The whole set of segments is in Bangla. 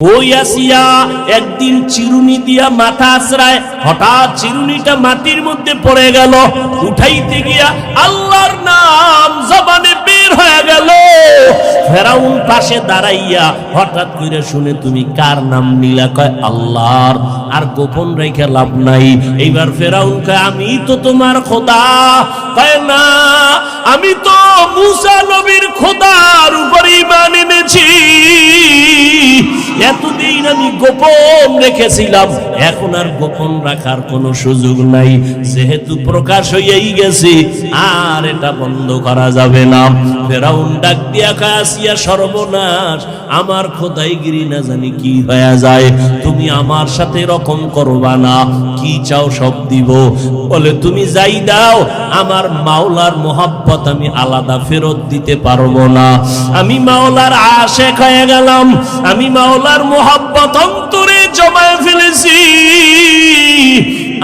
ওই আসিয়া একদিন চিরুনি দিয়া মাথা আছড়ায়, হঠাৎ চিরুনিটা মাটির মধ্যে পড়ে গেল। উঠাইতে গিয়া আল্লাহর নাম জবানে বের হয়ে গেল। ফেরাউন পাশে দাঁড়াইয়া হঠাৎ করে শুনে, তুমি কার নাম নিলা? কয় আল্লাহর। আর গোপন রেখে লাভ নাই। এইবার ফেরাউন কয়, আমি তো তোমার খোদা। কয় না, আমি তো মুসা নবীর খোদার উপর ঈমান এনেছি। এতদিন আমি গোপন রেখেছিলাম, এখন আর গোপন রাখার কোনো সুযোগ নাই। যেহেতু প্রকাশ হয়েই গেছে, আর এটা বন্ধ করা যাবে না। ফেরাউন ডাক দিয়া কয়, আসিয়া সর্বনাশ, আমার খোদাইগিরি না জানি কি হয়ে যায়। তুমি আমার সাথে এরকম করবা না, কি চাও সব দিব। বলে, তুমি যাই দাও, আমার মাওলার মোহাব্বত আমি আলাদা ফেরত দিতে পারবো না। আমি মাওলার আশিক হয়ে গেলাম, আমি মাওলার মোহাব্বত অন্তরে জমায়ে ফেলেছি।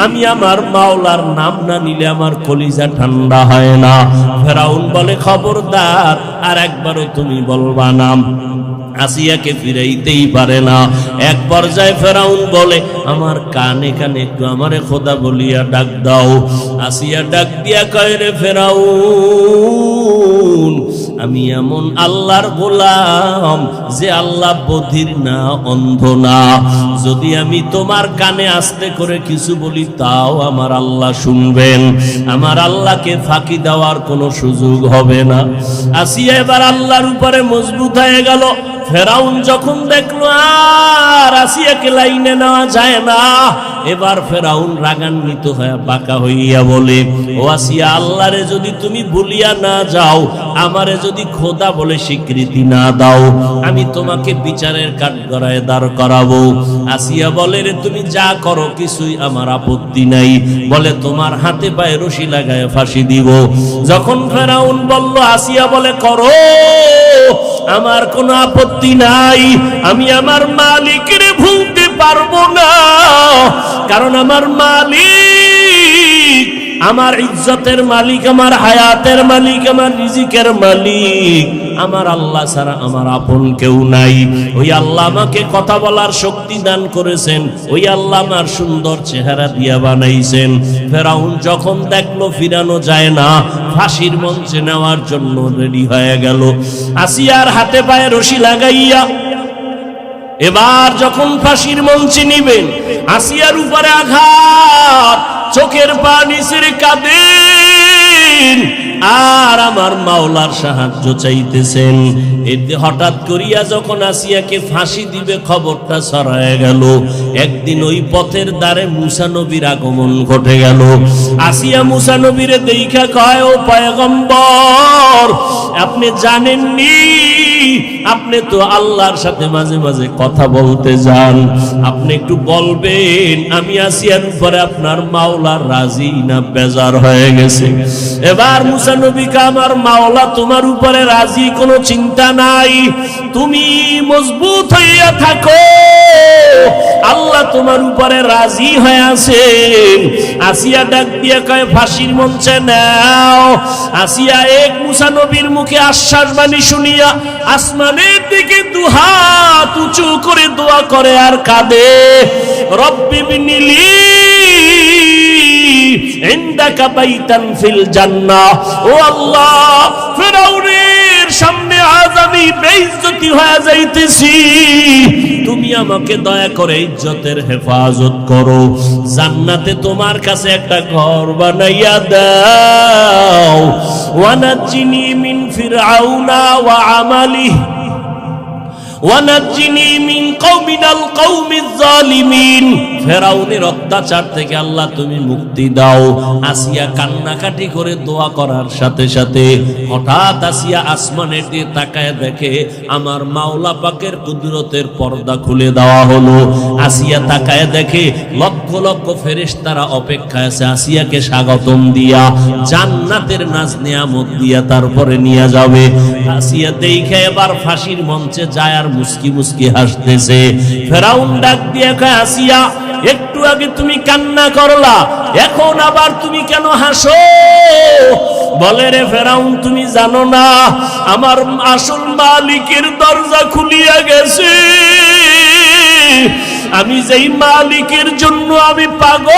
আমি আমার মাওলার নাম না নিলে আমার কলিজা ঠান্ডা হয় না। ফেরাউন বলে, খবরদার, আর একবারও তুমি বলবা না। আসিয়াকে ফিরাইতেই পারে না। এক পর্যায়ে ফেরাউন বলে, আমার কানে কানে একটু আমারে খোদা বলিয়া ডাক দাও। আসিয়া ডাক দিয়া কয়, রে ফেরাউন, আমি এমন আল্লাহর গোলাম যে আল্লাহ বধির না, অন্ধ না। যদি আমি তোমার কানে আস্তে করে কিছু বলি, তাও আমার আল্লাহ শুনবেন। আমার আল্লাহকে ফাঁকি দেওয়ার কোনো সুযোগ হবে না। আসিয়া এবার আল্লাহর উপরে মজবুত হয়ে গেল। ফেরাউন যখন দেখলো আর আসিয়াকে লাইনে নেওয়া যায় না, এবার ফেরাউন রাগান্বিত হয়ে বাঁকা হইয়া বলে, ও আসিয়া, আল্লাহরে যদি তুমি ভুলিয়া না যাও, আমারে যদি খোদা বলে স্বীকৃতি না দাও, আমি তোমাকে বিচারের কাঠগড়ায় দাঁড় করাবো। আসিয়া বলে, রে তুমি যা করো কিছুই আমার আপত্তি নাই। বলে, তোমার হাতে পায়ে রশি লাগায় ফাঁসি দিব। যখন ফেরাউন বলল, আসিয়া বলে, করো, আমার কোনো আপত্তি নাই। আমি আমার মালিকের ভুলতে পারবো না, কারণ আমার মালিক, আমার ইজ্জতের মালিক, আমার হায়াতের মালিক, আমার রিজিকের মালিক আমার আল্লাহ ছাড়া আমার আপন কেউ নাই। ওই আল্লাহ আমাকে কথা বলার শক্তি দান করেছেন, ওই আল্লাহ আমার সুন্দর চেহারা দিয়া বানাইছেন। ফেরাউন যখন দেখলো ফিরানো যায় না, ফাঁসির মঞ্চে নেওয়ার জন্য রেডি হয়ে গেল। আসিয়ার হাতে পায়ে রশি লাগাইয়া এবার যখন ফাঁসির মঞ্চে নিবেন, আসিয়ার উপরে আঘাত, চোখের পানি ছেড়ে কাঁদেন আর আমার মাওলার সাহায্য চাইতেছেন। এতে হঠাৎ করিয়া যখন আসিয়াকে ফাঁসি দিবে খবরটা ছড়ায় গেল। একদিন ওই পথের দ্বারে মুসা নবীর আগমন ঘটে গেল। আসিয়া মুসা নবীরে দেখা কয়, ও পয়গম্বর, আপনি জানেননি, আপনি তো আল্লাহর সাথে মাঝে মাঝে কথা বলতে যান, আপনি একটু বলবেন আমি আসিয়ার উপরে আপনার মাওলা রাজি না বেজার হয়ে গেছে? এবার মুসা নবীকে, আমার মাওলা তোমার উপরে রাজি, কোনো চিন্তা নাই, তুমি মজবুত হইয়া থাকো, আল্লাহ তোমার উপরে রাজি হয়ে আছেন। আসিয়া ডাক দিয়ে কয়, ফাঁসির মঞ্চে নাও। আসিয়া এক মুসা নবীর মুখে আশ্বাস বাণী শুনিয়া আসমানের দিকে দুহাত উঁচু করে দোয়া করে আর কাঁদে, রব্বি বিনিলি ইনদাকা বাইতান ফিল জান্নাহ। ও আল্লাহ, ফিরআউনের সামনে আজ আমি বেইজ্জতি হয়ে যাইতেছি, তুমি আমাকে দয়া করে ইজ্জতের হেফাজত করো, জান্নাতে তোমার কাছে একটা ঘর বানাইয়া দাও। ওয়ানাজ্জিনি মিন ফিরআউনা ওয়া আমালিহি ওয়ানাজ্জিনি মিন কওমিনাল কওমিজ জালিমিন। ফেরাউনের অত্যাচার থেকে আল্লাহ তুমি মুক্তি দাও। আসিয়া কান্নাকাটি করে দোয়া করার সাথে সাথে হঠাৎ আসিয়া আসমানের দিকে তাকায় দেখে আমার মাওলা পাকের কুদরতের পর্দা খুলে দেওয়া হলো। আসিয়া তাকায় দেখে লক্ষ লক্ষ ফেরেশতারা অপেক্ষায় আছে আসিয়াকে স্বাগতম দিয়া, জান্নাতের নাজ নিয়ামত দিয়া তারপরে নিয়ে যাবে। আসিয়া দেখে এবার ফাঁসির মঞ্চে যায় আর মুস্কি মুস্কি হাসতেছে। ফেরাউন ডাক দিয়ে কয়, আসিয়া, একটু আগে তুমি কান্না করলা, এখন আবার তুমি কেন হাসো? বলে রে ফেরাউন তুমি জানো না আমার আসল মালিকের দরজা খুলিয়া গেছে, আমি যেই মালিকের জন্য আমি পাগল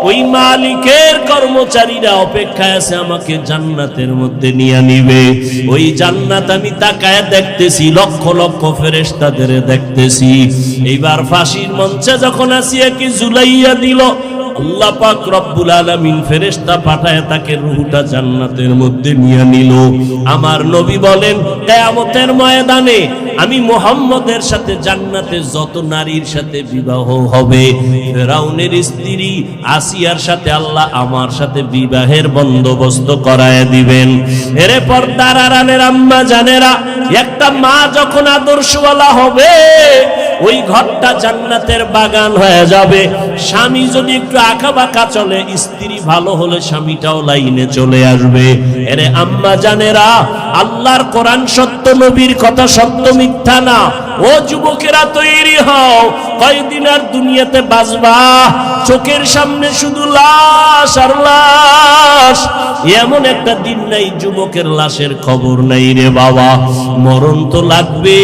ওই মালিকের কর্মচারীরা অপেক্ষায় আছে আমাকে জান্নাতের মধ্যে নিয়ে নিবে। ওই জান্নাত আমি তাকায় দেখতেছি, লক্ষ লক্ষ ফেরেশতাদের দেখতেছি। এইবার ফাঁসির মঞ্চে যখন আসিয়াকে ঝুলাইয়া দিল, আল্লাহ পাক রব্বুল আলামিন ফেরেশতা পাঠায় তাকে রূহটা জান্নাতের মধ্যে নিয়ে নিল। আমার নবী বলেন কিয়ামতের ময়দানে আমি মুহাম্মদের সাথে জান্নাতে যত নারীর সাথে বিবাহ হবে, ফেরাউনের স্ত্রী আসিয়ার সাথে আল্লাহ আমার সাথে বিবাহের বন্দোবস্ত করায় দিবেন। এরে পর্দার আড়ালের আম্মা জানেরা, একটা মা যখন আদর্শওয়ালা হবে ওই ঘরটা জান্নাতের বাগান হয়ে যাবে। স্বামী যদি একটু আঁকা বাঁকা চলে, স্ত্রী ভালো হলে স্বামীটাও লাইনে চলে আসবে। এরে আম্মা জানেরা, আল্লাহর কোরআন সত্য, নবীর কথা সত্য, মিথ্যা না। ও যুবকেরা তৈরি হও, কয়দিন আর দুনিয়াতে বাঁচবা? চোখের সামনে শুধু লাশ আর লাশ। এমন একটা দিন নাই যুবকের লাশের খবর নাই রে বাবা। মরণ তো লাগবে।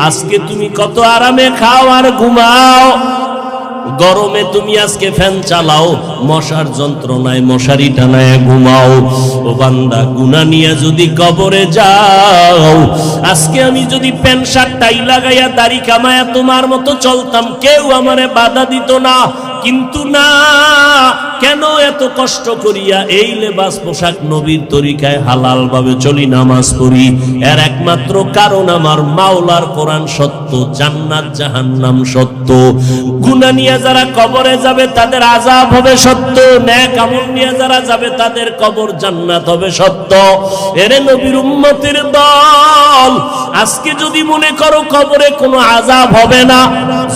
আজকে তুমি কত আরামে খাও আর ঘুমাও, গরমে তুমি আজকে ফ্যান চালাও, মশার যন্ত্রণায় মশারি টানায় ঘুমাও। ও বান্দা, গুনাহ নিয়ে যদি কবরে যাও, আজকে আমি যদি প্যান্ট শার্ট টাই লাগাইয়া দাড়ি কামায়া তোমার মতো চলতাম, কেউ আমারে বাধা দিত না। কিন্তু না, কেন এত কষ্ট করিয়া এই লেবাস পোশাক নবীর তরিকায় হালাল ভাবে চলি, নামাজ পড়ি? এর একমাত্র কারণ আমার মাওলার কোরআন সত্য, জান্নাত জাহান্নাম সত্য। গুনাহ নিয়ে যারা কবরে যাবে তাদের আযাব হবে সত্য, নেক আমল নিয়ে যারা যাবে তাদের কবর জান্নাত হবে সত্য। এরে নবীর উম্মতের দল, আজকে যদি মনে করো কবরে কোনো আযাব হবে না,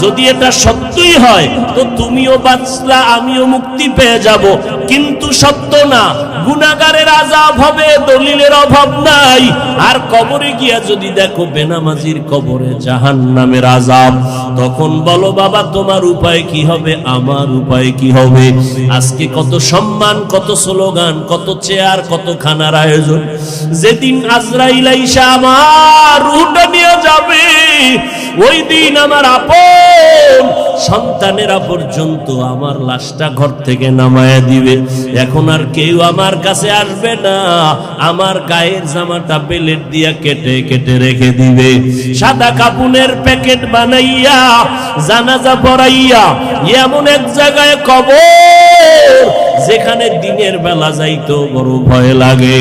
যদি এটা সত্যই হয় তো তুমিও বাঁচলা, আমিও মুক্তি পেয়ে যাব। কিন্তু সত্য না, গুনাহগারের আযাব হবে, দলিলের অভাব নাই। আর কবরে গিয়া যদি দেখো বেনামাজির কবরে জাহান্নামের আযাব, তখন বলো বাবা তোমার উপায় কি হবে, আমার উপায় কি হবে? আজকে কত সম্মান, কত স্লোগান, কত চেয়ার, কত খানার আয়োজন। যেদিন আজরাইল আইসা আমার রূহটা নিয়ে যাবে, ওই দিন আমার আপন সন্তানেরা পর্যন্ত আমার লাশটা ঘর থেকে নামায়া দিবে। এখন আর কেউ আমার কাছে আসবে না, আমার গায়ের জামাটা বেলেট দিয়া কেটে কেটে রেখে দিবে। সাদা কাপুনের প্যাকেট বানাইয়া জানাজা পড়াইয়া এমন এক জায়গায় কবর যেখানে দিনের বেলা যাইতো বড় ভয় লাগে।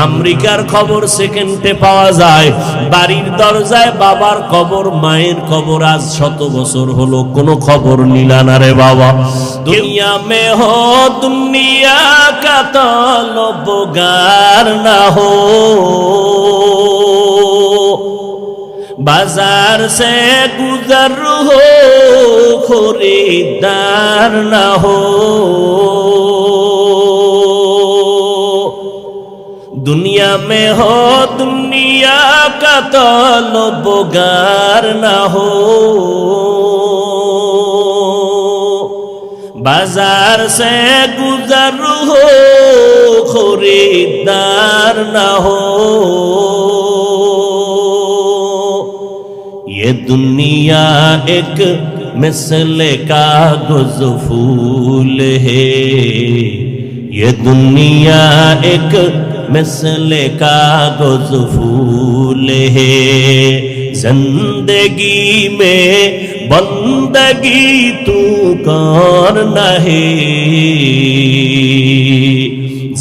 আমেরিকার খবর সেকেন্ডে পাওয়া যায়, বাড়ির দরজায় বাবার কবর, মায়ের কবর আজ 100 বছর হলো কোনো খবর নিলা না রে বাবা। দুনিয়া মে হো দুনিয়া কা তলবগার না হো, बाजार से गुजर हो खरीदार ना हो। दुनिया में हो दुनिया का तलबगार ना हो, बाजार से गुजर हो खरीदार ना हो। ये दुनिया एक मिसले कागज फूल है, ये दुनिया एक मिसले कागज फूल है। जिंदगी में बंदगी तू करना है,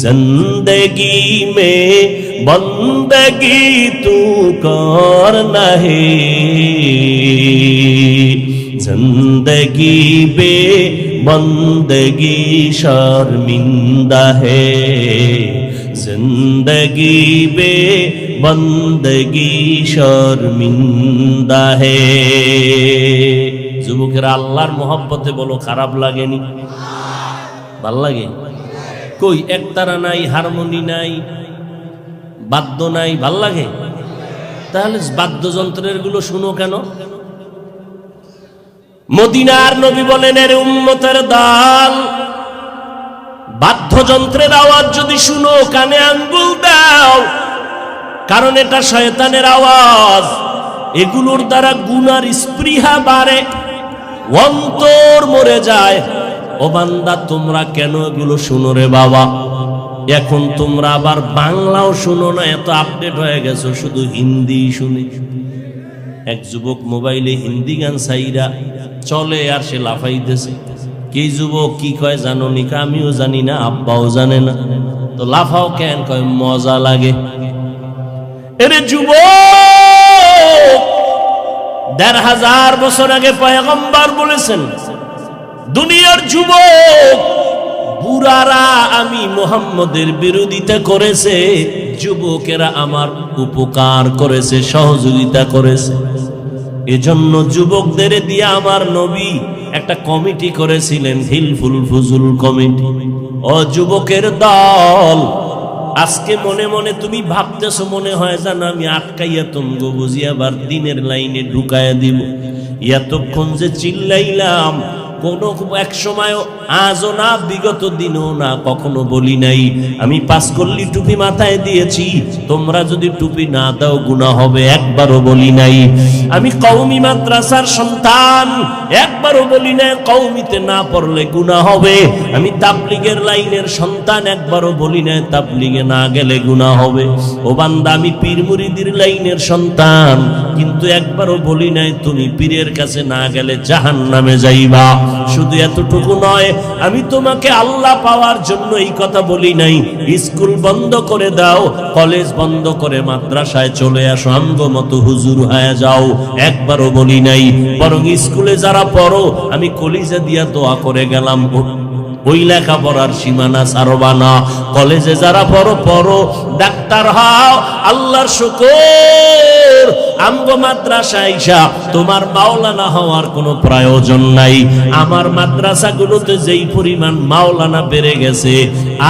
जिंदगी में बंदगी तू करना है। जिंदगी बे बंदगी शर्मिंदा है, जिंदगी बे बंदगी शर्मिंदा है। যুবকেরা আল্লাহর মহব্বতে বলো খারাপ লাগেনি? ভাল লাগে? কই একতারা নাই, হারমোনি নাই, বাদ্য নাই, ভাল লাগে? তাহলে বাদ্যযন্ত্রের গুলো শুনো কেন? মদিনার নবী বলেন, এর উম্মতের দল, বাদ্যযন্ত্রের আওয়াজ যদি শুনো কানে আঙ্গুল দাও, কারণ এটা শয়তানের আওয়াজ। এগুলোর দ্বারা গুনার স্পৃহা বাড়ে, অন্তর মরে যায়। ও বান্দা, তোমরা কেন এগুলো শুনো রে বাবা? এখন তোমরা আবার বাংলাও শুনো না, এত আপডেট হয়ে গেছো, শুধু হিন্দি শুনে। এক যুবক মোবাইলে হিন্দি গান সাইরা চলে আর সে লাফাইতেছে। কি যুবক কি কয় জানো নিকা? আমিও জানি না, আব্বাও জানে না। তো লাফাও কেন? কয় মজা লাগে। এরে যুবক, ১৫০০ বছর আগে পয়গম্বর বলেছেন, দুনিয়ার যুবক বুড়ারা আমি মুহাম্মদের বিরোধিতা করেছে, যুবকেরা আমার উপকার করেছে, সহযোগিতা করেছে। এজন্য যুবকদের দিয়ে আমার নবী একটা কমিটি করেছিলেন, হিলফুল ফুজুল কমিটি। ও যুবকের দল, আজকে মনে মনে তুমি ভাবতেছো মনে হয় যেন আমি আটকাইয়া তুমগো বুঝি আবার দিনের লাইনে ঢুকাইয়া দিব। এতক্ষণ যে চিল্লাইলাম, কোন এক সময় আজও না, বিগত দিনও না, কখনো বলি নাই আমি 5 কল্লি টুপি মাথায় দিয়েছি, তোমরা যদি টুপি না দাও গুনাহ হবে, একবারও বলি নাই। আমি কওমি মাদ্রাসার সন্তান, একবারও বলি নাই কওমিতে না পড়লে গুনাহ হবে। আমি তাবলীগের লাইনের সন্তান, একবারও বলি নাই তাবলীগে না গেলে গুনাহ হবে। ও বান্দা, আমি পীর মুরিদির লাইনের সন্তান, কিন্তু একবারও বলি নাই তুমি পীরের কাছে না গেলে জাহান্নামে যাইবা। শুধু এতটুকু নয়, আমি তোমাকে আল্লাহ পাওয়ার জন্য এই কথা বলি নাই স্কুল বন্ধ করে দাও, কলেজ বন্ধ করে মাদ্রাসায় চলে আসো, আমগো মতো হুজুর হয়ে যাও, একবারও বলি নাই। বরং স্কুলে যারা পড়ো, আমি কলিজা দিয়া দোয়া করে গেলাম, ওই লেখাপড়ার সীমানা ছাড়বা না। কলেজে যারা পড়ো, ডাক্তার হও, আল্লাহর শুকর। আমগো মাদ্রাসা আইসা তোমার মাওলানা হওয়ার কোনো প্রয়োজন নাই। আমার মাদ্রাসাগুলোতে যেই পরিমাণ মাওলানা বেড়ে গেছে,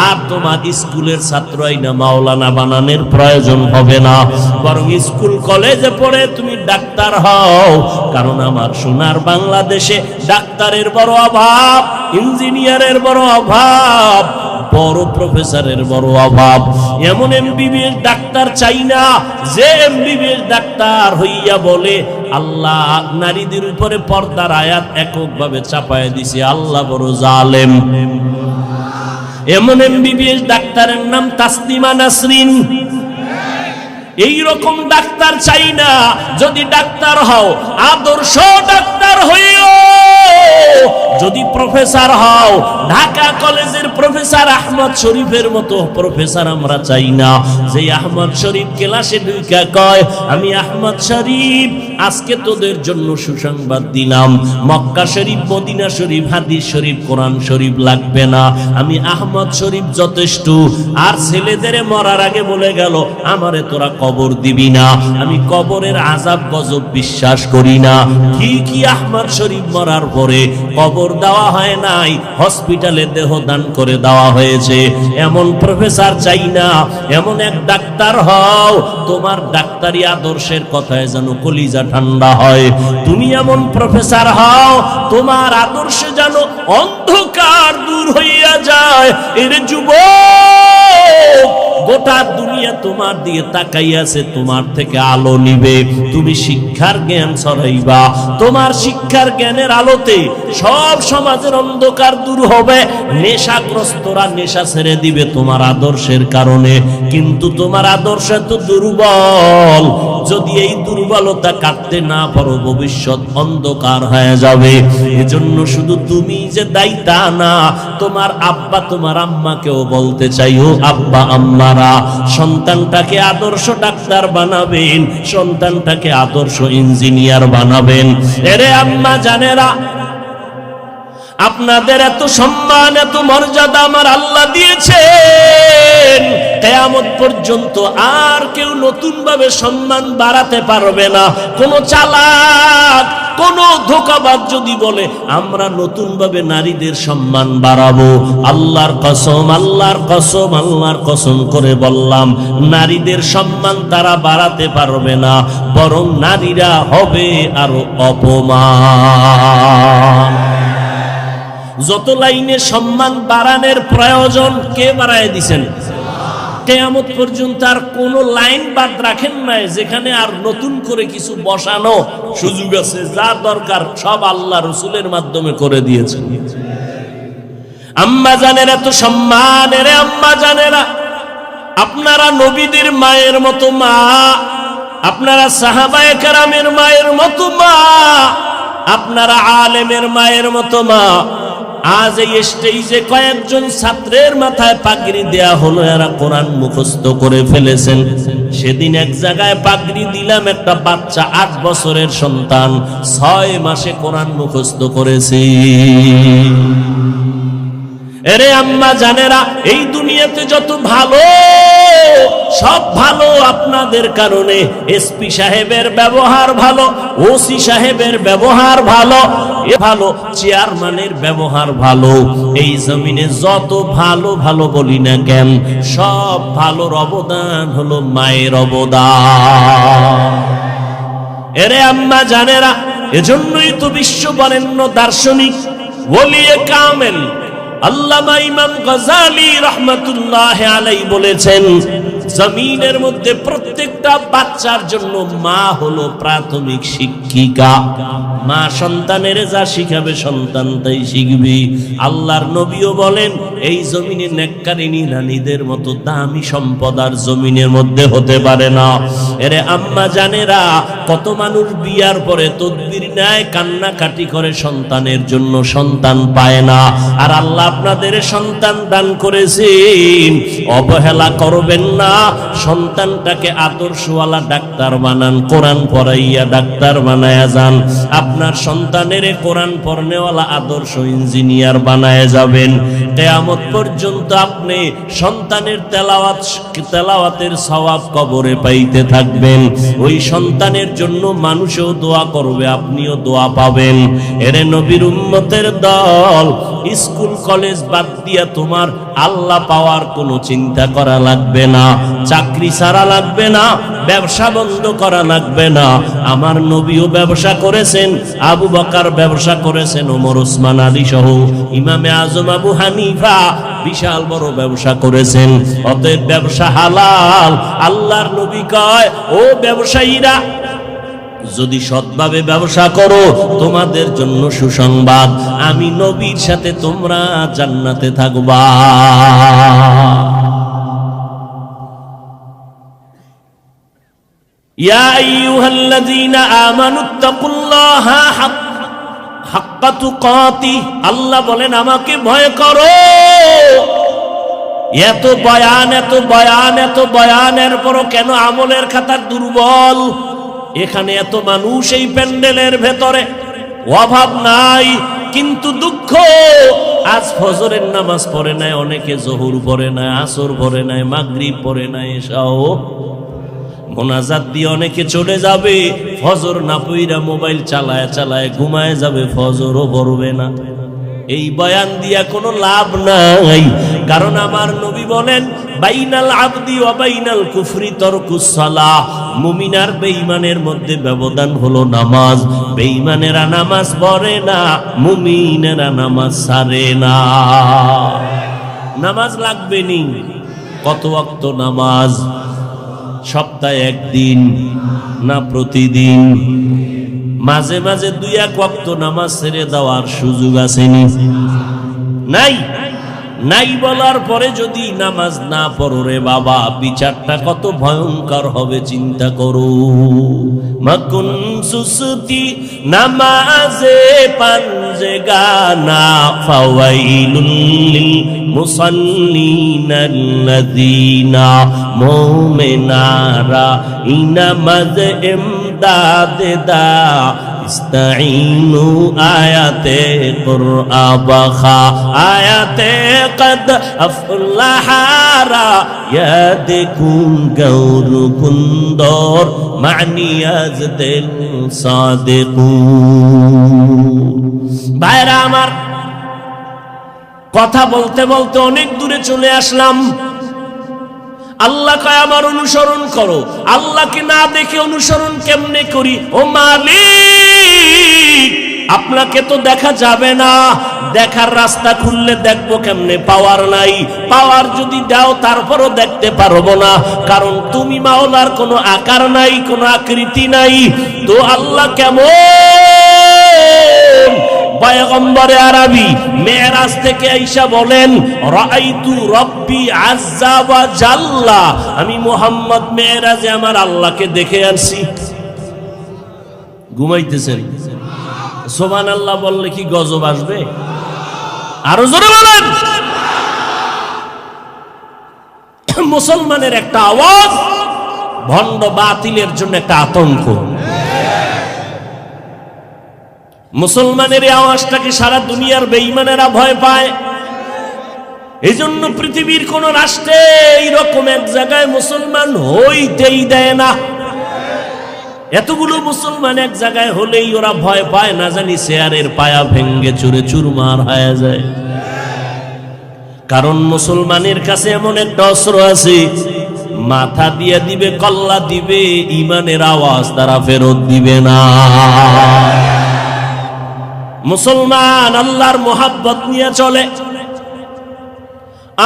আর তোমার স্কুলের ছাত্র আইনা মাওলানা বানানোর প্রয়োজন হবে না। বরং স্কুল কলেজে পড়ে তুমি ডাক্তার হও, কারণ আমার সোনার বাংলাদেশে ডাক্তারের বড় অভাব, ইঞ্জিনিয়ারের বড় অভাব, বড় প্রফেসরের বড় অভাব। এমন এমবিবিএস ডাক্তার চাই না যে এমবিবিএস ডাক্তার হইয়া বলে আল্লাহ নারীদের উপরে পর্দার আয়াত এককভাবে চাপায় দিছে, আল্লাহ বড় জালেম। এমন এমবিবিএস ডাক্তারের নাম তাসলিমা নাসরিন। এই রকম ডাক্তার চাই না। যদি ডাক্তার হও, আদর্শ ডাক্তার হইও। যদি প্রফেসর হও, ঢাকা কলেজের প্রফেসর আহমদ শরীফের মতো প্রফেসর আমরা চাই না, যে আহমদ শরীফ ক্লাসে ঢুকা কয় আমি আহমদ শরীফ, আজকে তোদের জন্য সুসংবাদ দিলাম, মক্কা শরীফ, মদিনা শরীফ, হাদিস শরীফ, কোরআন শরীফ লাগবে না, আমি আহমদ শরীফ যথেষ্ট। আর ছেলেদের মরার আগে বলে গেল আমারে তোরা কবর দিবি না, আমি কবরের আযাব গজব বিশ্বাস করি না। ঠিকই আহমদ শরীফ মরার পরে কবর দেওয়া হয় নাই, হসপিটালে দেহ দান করে দেওয়া হয়েছে। এমন প্রফেসর চাই না। এমন এক ডাক্তার হও, তোমার ডাক্তারি আদর্শের কথায় যেন কলিজা ঠান্ডা হয়। তুমি এমন প্রফেসর হও, তোমার আদর্শে যেন অন্ধকার দূর হইয়া যায়। এর যুবক, গোটা দুনিয়া তোমার দিকে তাকাইয়াছে, তোমার থেকে আলো নিবে। তুমি শিক্ষার জ্ঞান ছড়াইবা, তোমার শিক্ষার জ্ঞানের আলোতে সব সমাজের অন্ধকার দূর হবে। নেশাগ্রস্তরা নেশা ছেড়ে দিবে তোমার আদর্শের কারণে। কিন্তু তোমার আদর্শ তো দুর্বল, যদি এই দুর্বলতা কাটতে না পারো, ভবিষ্যৎ অন্ধকার হয়ে যাবে। এজন্য শুধু তুমি যে দায়ী তা না, তোমার আব্বা তোমার আম্মাকেও বলতে চাই, ও আব্বা আম্মারা, সন্তানটাকে আদর্শ ডাক্তার বানাবেন, সন্তানটাকে আদর্শ ইঞ্জিনিয়ার বানাবেন। এরে আম্মা জানেরা, আপনাদের এত সম্মান, এত মর্যাদা আমার আল্লাহ দিয়েছেন, কিয়ামত পর্যন্ত আর কেউ নতুন ভাবে সম্মান বাড়াতে পারবে না। কোন চালাক, কোন ধোঁকাবাজ যদি বলে আমরা নতুন ভাবে নারীদের সম্মান বাড়াবো, আল্লাহর কসম, আল্লাহর কসম, আল্লাহর কসম করে বললাম, নারীদের সম্মান তারা বাড়াতে পারবে না, বরং নারীরা হবে আরো অপমান। যত লাইনে সম্মান বাড়ানোর প্রয়োজন কে বাড়ায় দিছেন? কিয়ামত পর্যন্ত আর কোন লাইন বাদ রাখেন নাই যেখানে আর নতুন করে কিছু বসানো সুযোগ আছে। যা দরকার সব আল্লাহ রসুলের মাধ্যমে করে দিয়েছেন। আম্মা জানেরা তো সম্মানের, আম্মা জানেরা আপনারা নবীদের মায়ের মতো মা, আপনারা সাহাবায়ে কেরামের মায়ের মতো মা, আপনারা আলেমের মায়ের মতো মা। আজ এই স্টেজে কয়েকজন ছাত্রের মাথায় পাগড়ি দেয়া হলো, এরা কোরআন মুখস্থ করে ফেলেছেন। সেদিন এক জায়গায় পাগড়ি দিলাম, একটা বাচ্চা 8 বছরের সন্তান 6 মাসে কোরআন মুখস্থ করেছে। এরে আম্মা জানেরা, এই দুনিয়াতে যত ভালো সব ভালো আপনাদের কারণে। এসপি সাহেবের ব্যবহার ভালো, ওসি সাহেবের ব্যবহার ভালো, এ ভালো, চেয়ারম্যানের ব্যবহার ভালো। এই জমিনে যত ভালো ভালো বলি না কেন, সব ভালোর অবদান হলো মায়ের অবদান। এরে আম্মা জানেরা, এজন্যই তো বিশ্ব বরেণ্য দার্শনিক ওলিয়ে কামেল আল্লামা ইমাম গজালি রাহমাতুল্লাহি আলাইহি বলেছেন, জমিনের মধ্যে প্রত্যেকটা বাচ্চার জন্য মা হলো প্রাথমিক শিক্ষিকা। মা সন্তানের যা শিখাবে সন্তান তাই শিখবে। আল্লাহর নবীও বলেন, এই জমিনে নেককারিনী নারীদের মতো দামি সম্পদ আর জমিনের মধ্যে হতে পারে না। এরে আম্মা জানেরা, কত মানুষ বিয়ার পরে তদবির নেয়, কান্নাকাটি করে সন্তানের জন্য, সন্তান পায় না। আর আল্লাহ আপনাদের সন্তান দান করেছেন, অবহেলা করবেন না। সন্তানটাকে আদর্শওয়ালা ডাক্তার বানান, কোরআন পড়াইয়া ডাক্তার বানায়া যান। আপনার সন্তানের কোরআন পড়নেওয়ালা আদর্শ ইঞ্জিনিয়ার বানায় যাবেন। কিয়ামত পর্যন্ত আপনি সন্তানের তেলাওয়াতের সওয়াব কবরে পাইতে থাকবেন। ওই সন্তানের জন্য মানুষও দোয়া করবে, আপনিও দোয়া পাবেন। এরে নবীর উম্মতের দল, স্কুল কলেজ বাদ দিয়া তোমার আল্লাহ পাওয়ার কোনো চিন্তা করা লাগবে না, চাকরি ছাড়া লাগবে না, ব্যবসা বন্ধ করা লাগবে না। আমার নবীও ব্যবসা করেছেন, আবু বকর ব্যবসা করেছেন, ওমর ওসমান আলী সহ ইমামে আজম আবু হানিফা বিশাল বড় ব্যবসা করেছেন। অতএব ব্যবসা হালাল। আল্লাহর নবী কয়, ও ব্যবসায়ীরা, যদি সৎভাবে ব্যবসা করো তোমাদের জন্য সুসংবাদ, আমি নবীর সাথে তোমরা জান্নাতে থাকবা। ইয়া আইয়ুহাল্লাযীনা আমানুত্তাকুল্লাহা হাক্কা তুকাতি, আল্লাহ বলেন আমাকে ভয় করো। এত বয়ান, এত বয়ান, এত বয়ানের পরও কেন আমলের খাতা দুর্বল? এখানে এত মানুষ এই প্যান্ডেলের ভেতরে, অভাব নাই, কিন্তু দুঃখ আজ ফজরের নামাজ পড়ে নাই অনেকে, জোহর পড়ে নাই, আসর পড়ে নাই, মাগরিব পড়ে নাই, এশাও মোনাজাত দিয়ে অনেকে চলে যাবে, ফজর না পইরা মোবাইল চালায় চালায় ঘুমায় যাবে, ফজরও পড়বে না। এই বয়ান দিয়া কোনো লাভ নাই, কারণ আমার নবী বলেন, বাইনাল আবদি ওয়া বাইনাল কুফরি তারকুস সালাহ। মুমিন আর বেঈমানের মধ্যে ব্যবধান হলো নামাজ। বেঈমানেরা নামাজ পড়ে না, মুমিনেরা নামাজ ছাড়ে না। নামাজ লাগবে নি। কত ওয়াক্ত নামাজ? সপ্তাহে একদিন না প্রতিদিন? মাঝে মাঝে 2-1 ওয়াক্ত নামাজ ছেড়ে দেওয়ার সুযোগ আসেনি? নাই। নাই বলার পরে যদি নামাজ না পড়ো রে বাবা, বিচারটা কত ভয়ঙ্কর হবে চিন্তা করো। মাকুন সুসতি নামাজে পাঞ্জে গানা, ফাওয়াইলুল লিল মুসাল্লিনাল্লাযীনা মুমিনারা ইনামাজ ইমদাদ দা ইস্তাঈনু আয়াতে কুরআবাখা আয়াতে কদ আফলাহারা ইয়াদকুন গৌরু কুন্দর মানিয়াজ দিল সাদিকু। ভাইরা আমার, কথা বলতে বলতে অনেক দূরে চলে আসলাম। আল্লাহ কয় আমার অনুসরণ করো। আল্লাহকে না দেখে অনুসরণ কেমনে করি? ও মালিক, আপনাকে তো দেখা যাবে না, দেখার রাস্তা খুললে দেখবো কেমনে? পাওয়ার নাই। পাওয়ার যদি দাও তারপরও দেখতে পারবো না, কারণ তুমি মাওলার কোনো আকার নাই, কোনো আকৃতি নাই। তো আল্লাহ কেমন? পয়গম্বরে আরবি মেরাজ থেকে আইসা বলেন, রাআইতু রব্বি আযজা ওয়া জাল্লা, আমি মুহাম্মদ মেরাজে আমার আল্লাহকে দেখে আসছি। ঘুমাইতেছেন? সুবহানাল্লাহ বললে কি গজব আসবে? আরো জোরে বলেন। মুসলমানের একটা আওয়াজ ভণ্ড বাতিলের জন্য একটা আতঙ্ক। মুসলমানের এই আওয়াজটাকে সারা দুনিয়ার বেঈমানেরা ভয় পায়। এই জন্য পৃথিবীর কোন রাষ্ট্রে এইরকম এক জায়গায় মুসলমান হইতেই দেয় না। এতগুলো মুসলমান এক জায়গায় হলেই ওরা ভয় পায়, না জানি চেয়ারের পায়া ভেঙ্গে চুরে চুরমার হয়ে যায়। কারণ মুসলমানের কাছে এমন একটা অস্ত্র আছে, মাথা দিয়ে দিবে, কল্লা দিবে, ইমানের আওয়াজ তারা ফেরত দিবে না। মুসলমান আল্লাহর মোহাব্বত নিয়ে চলে।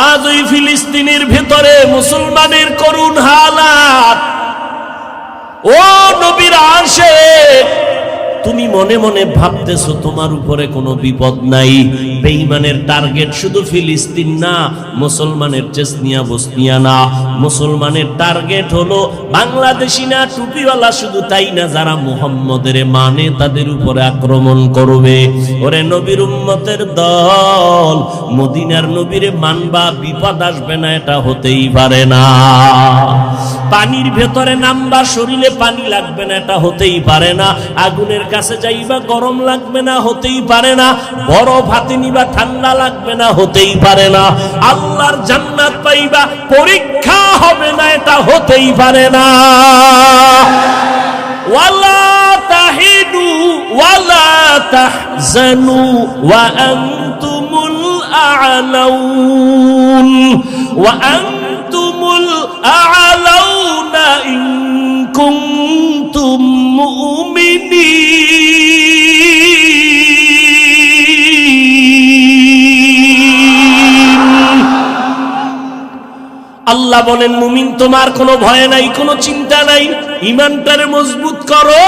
আজ ওই ফিলিস্তিনের ভেতরে মুসলমানের করুণ হালাত। ও নবীর আশিক, তুমি মনে মনে ভাবতেছো তোমার উপরে কোনো বিপদ নাই। বেঈমানের টার্গেট শুধু ফিলিস্তিন না, মুসলমানের চেচনিয়া বসনিয়া না, মুসলমানের টার্গেট হলো বাংলাদেশি না, টুপিওয়ালা শুধু তাই না, যারা মুহাম্মদের মানে তাদের উপরে আক্রমণ করবে। ওরে নবীর উম্মতের দল, মদিনার নবীরে মানবা, বিপদ আসবে না এটা হতেই পারে না। পানির ভেতরে নামবা, শরীরে পানি লাগবে না এটা হতেই পারে না। আগুনের কাছে যাইবা, গরম লাগবে না হতেই পারে না। বরফ হাতে নিবা, ঠান্ডা লাগবে না হতেই পারে না। আল্লাহর জান্নাত পাইবা, পরীক্ষা হবে না এটা হতেই পারে না। ওয়ালা তাহিনু ওয়ালা তাহজানু ওয়া আনতুমুল আ'লাউন ওয়া আনতুমুল আ'লাউনা ইন কুনতুম মুমিনিন। আল্লাহ বলেন, মুমিন তোমার কোনো ভয় নাই, কোনো চিন্তা নাই, ঈমানটারে মজবুত করো।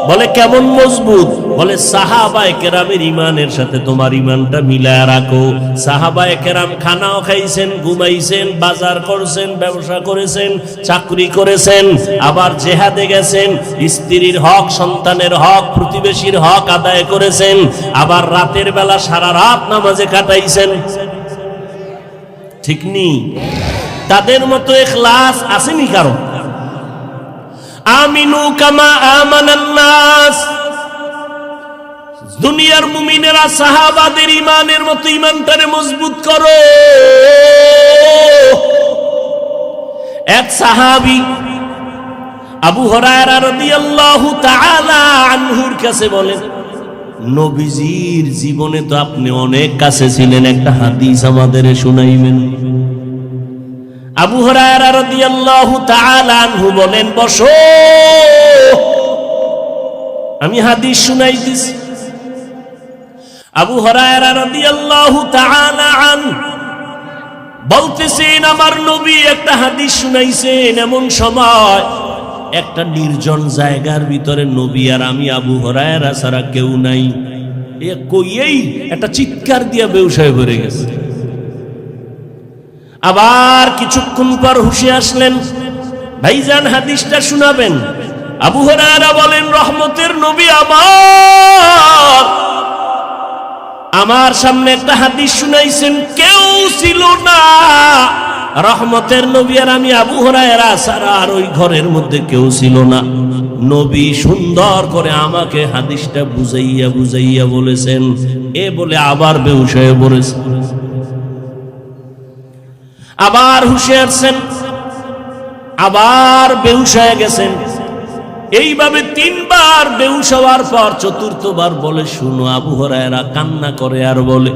বলে কেমন মজবুত? বলে সাহাবায়ে কেরামের ঈমানের সাথে তোমার ঈমানটা মিলায়া রাখো। সাহাবায়ে কেরাম খানাও খাইছেন, ঘুমাইছেন, বাজার করছেন, ব্যবসা করেছেন, চাকরি করেছেন, আবার জিহাদে গেছেন, স্ত্রীর হক, সন্তানের হক, প্রতিবেশীর হক আদায় করেছেন, আবার রাতের বেলা সারা রাত নামাজে কাটাইছেন। ঠিক নি? তাদের মতো ইখলাস আসেনি কারো? আমিনু কামা আমানান নাস। দুনিয়ার মুমিনেরা সাহাবাদের ঈমানের মতো ঈমানটারে মজবুত করো। এক সাহাবী আবু হুরায়রা রাদিয়াল্লাহু তাআলা আনহুর কাছে বলেন, নবীজির জীবনে তো আপনি অনেক কাছে ছিলেন, একটা হাদিস আমাদের শুনাইবেন। আবু হুরায়রা রাদিয়াল্লাহু তাআলা আনহু বলেন, বসো, আমি হাদিস শুনাইতেছি। আবু হুরায়রা রাদিয়াল্লাহু তাআলা আনহু বলতেছেন, আমার নবী একটা হাদিস শুনাইছেন। এমন সময় একটা নির্জন জায়গার ভিতরে নবী আর আমি, আবু হুরায়রা ছাড়া কেউ নাই। এ কইয়েই একটা চিৎকার দিয়া বেউসায় ভরে গেছে। আবার কিছুক্ষণ পর হুঁশে আসলেন, ভাইজান হাদিসটা শোনাবেন। আবু হুরায়রা বলেন, রহমতের নবী আমার সামনে একটা হাদিস শুনাইছেন, কেউ ছিল না। রহমতের নবী আর আমি, আবু হুরায়রা ছাড়া আর ওই ঘরের মধ্যে কেউ ছিল না। নবী সুন্দর করে আমাকে হাদিসটা বুঝাইয়া বুঝাইয়া বলেছেন। এ বলে আবার বেহুশ হয়ে পড়েছে। আবার হুঁশে আসছেন, আবার বেহুশ হয়ে গেছেন। এইভাবে তিনবার বেহুশ হওয়ার পর চতুর্থবার বলে, শুনো। আবু হুরায়রা কান্না করে আর বলে,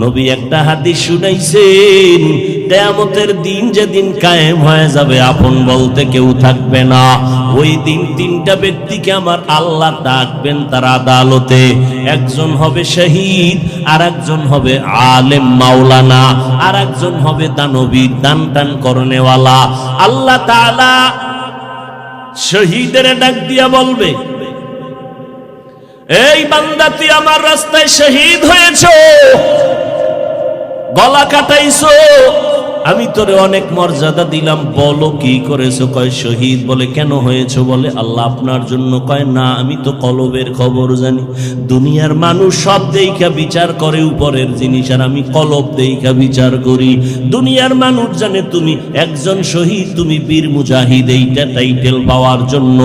নবী একটা হাদিস শুনাইছেন, কিয়ামতের দিন যেদিন কায়েম হয়ে যাবে, আপন বলতে কেউ থাকবে না, ওই দিন তিনটা ব্যক্তিকে আমার আল্লাহ ডাকবেন তার আদালতে। একজন হবে শহীদ, আর একজন হবে আলেম মাওলানা, আর একজন হবে দানবীর, দান টান করনেওয়ালা। আল্লাহ তাআলা শহীদের ডাক দিয়া বলবে, এই বান্দা তুই আমার রাস্তায় শহীদ হয়েছো, গলা কাটাইছো, আমি তোরে অনেক মর্যাদা দিলাম, বলো কি করেছো? কয় শহীদ। বলে কেন হয়েছো? বলে আল্লাহ আপনার জন্য। কয় না, আমি তো কলবের খবর জানি। দুনিয়ার মানুষ সব দেইখা বিচার করে উপরের জিনিস, আর আমি কলব দেইখা বিচার করি। দুনিয়ার মানুষ জানে তুমি একজন শহীদ, তুমি বীর মুজাহিদ, এইটা টাইটেল পাওয়ার জন্য।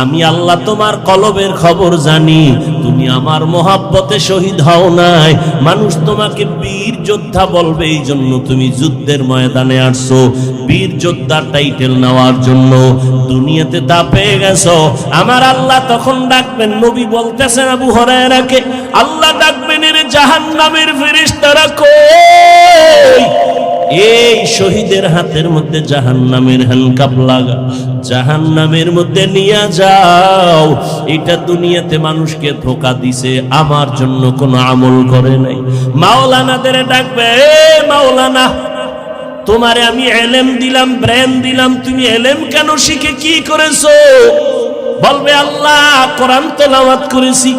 আমি আল্লাহ তোমার কলবের খবর জানি। তুমি আমার মহাব্বতে শহীদ হও নাই, মানুষ তোমাকে বীর যোদ্ধা বলবে, এই জন্য তুমি যুদ্ধের ময়দানে আসছো, বীর যোদ্ধার টাইটেল নেওয়ার জন্য। দুনিয়াতে তা পেয়ে গেছো। আমার আল্লাহ তখন ডাকবেন, নবী বলতেছেন আবু হুরায়রাকে, আল্লাহ ডাকবেন, এর জাহান্নামের ফেরেশতারা কই? এই শহীদের হাতের মধ্যে জাহান্নামের হ্যান্ডকাপ লাগা, জাহান্নামের মধ্যে নিয়ে যাও। এটা দুনিয়াতে মানুষকে ধোঁকা দিছে, আমার জন্য কোনো আমল করে নাই। মাওলানাদের ডাকবে, এ মাওলানা, তোমারে আমি এলেম দিলাম, ব্রেন দিলাম, তুমি এলেম কেন শিখে কি করেছো? বলবে আল্লাহ কোরআন তেলাওয়াত করেছি,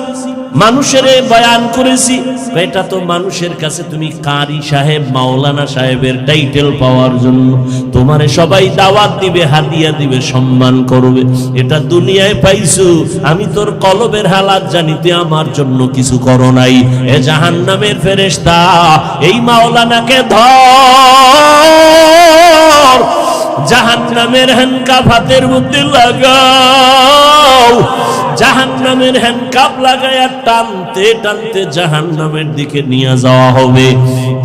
মানুষের বয়ান করেছি। এটা তো মানুষের কাছে তুমি কারি সাহেব, মাওলানা সাহেবের টাইটেল পাওয়ার জন্য তোমারে সবাই দাওয়াত দিবে, হাদিয়া দিবে, সম্মান করবে। এটা দুনিয়ায় পাইছো। আমি তোর কলবের হালাত জানি, তুই আমার জন্য কিছু করো নাই। এ জাহান্নামের ফেরেশতা, এই মাওলানাকে ধর, জাহান্নামের হ্যান্ডকাপ হাতের মধ্যে লাগাও। জাহান্নামের হ্যান্ডকাপ লাগায়া টানতে টানতে জাহান্নামের দিকে নিয়ে যাওয়া হবে।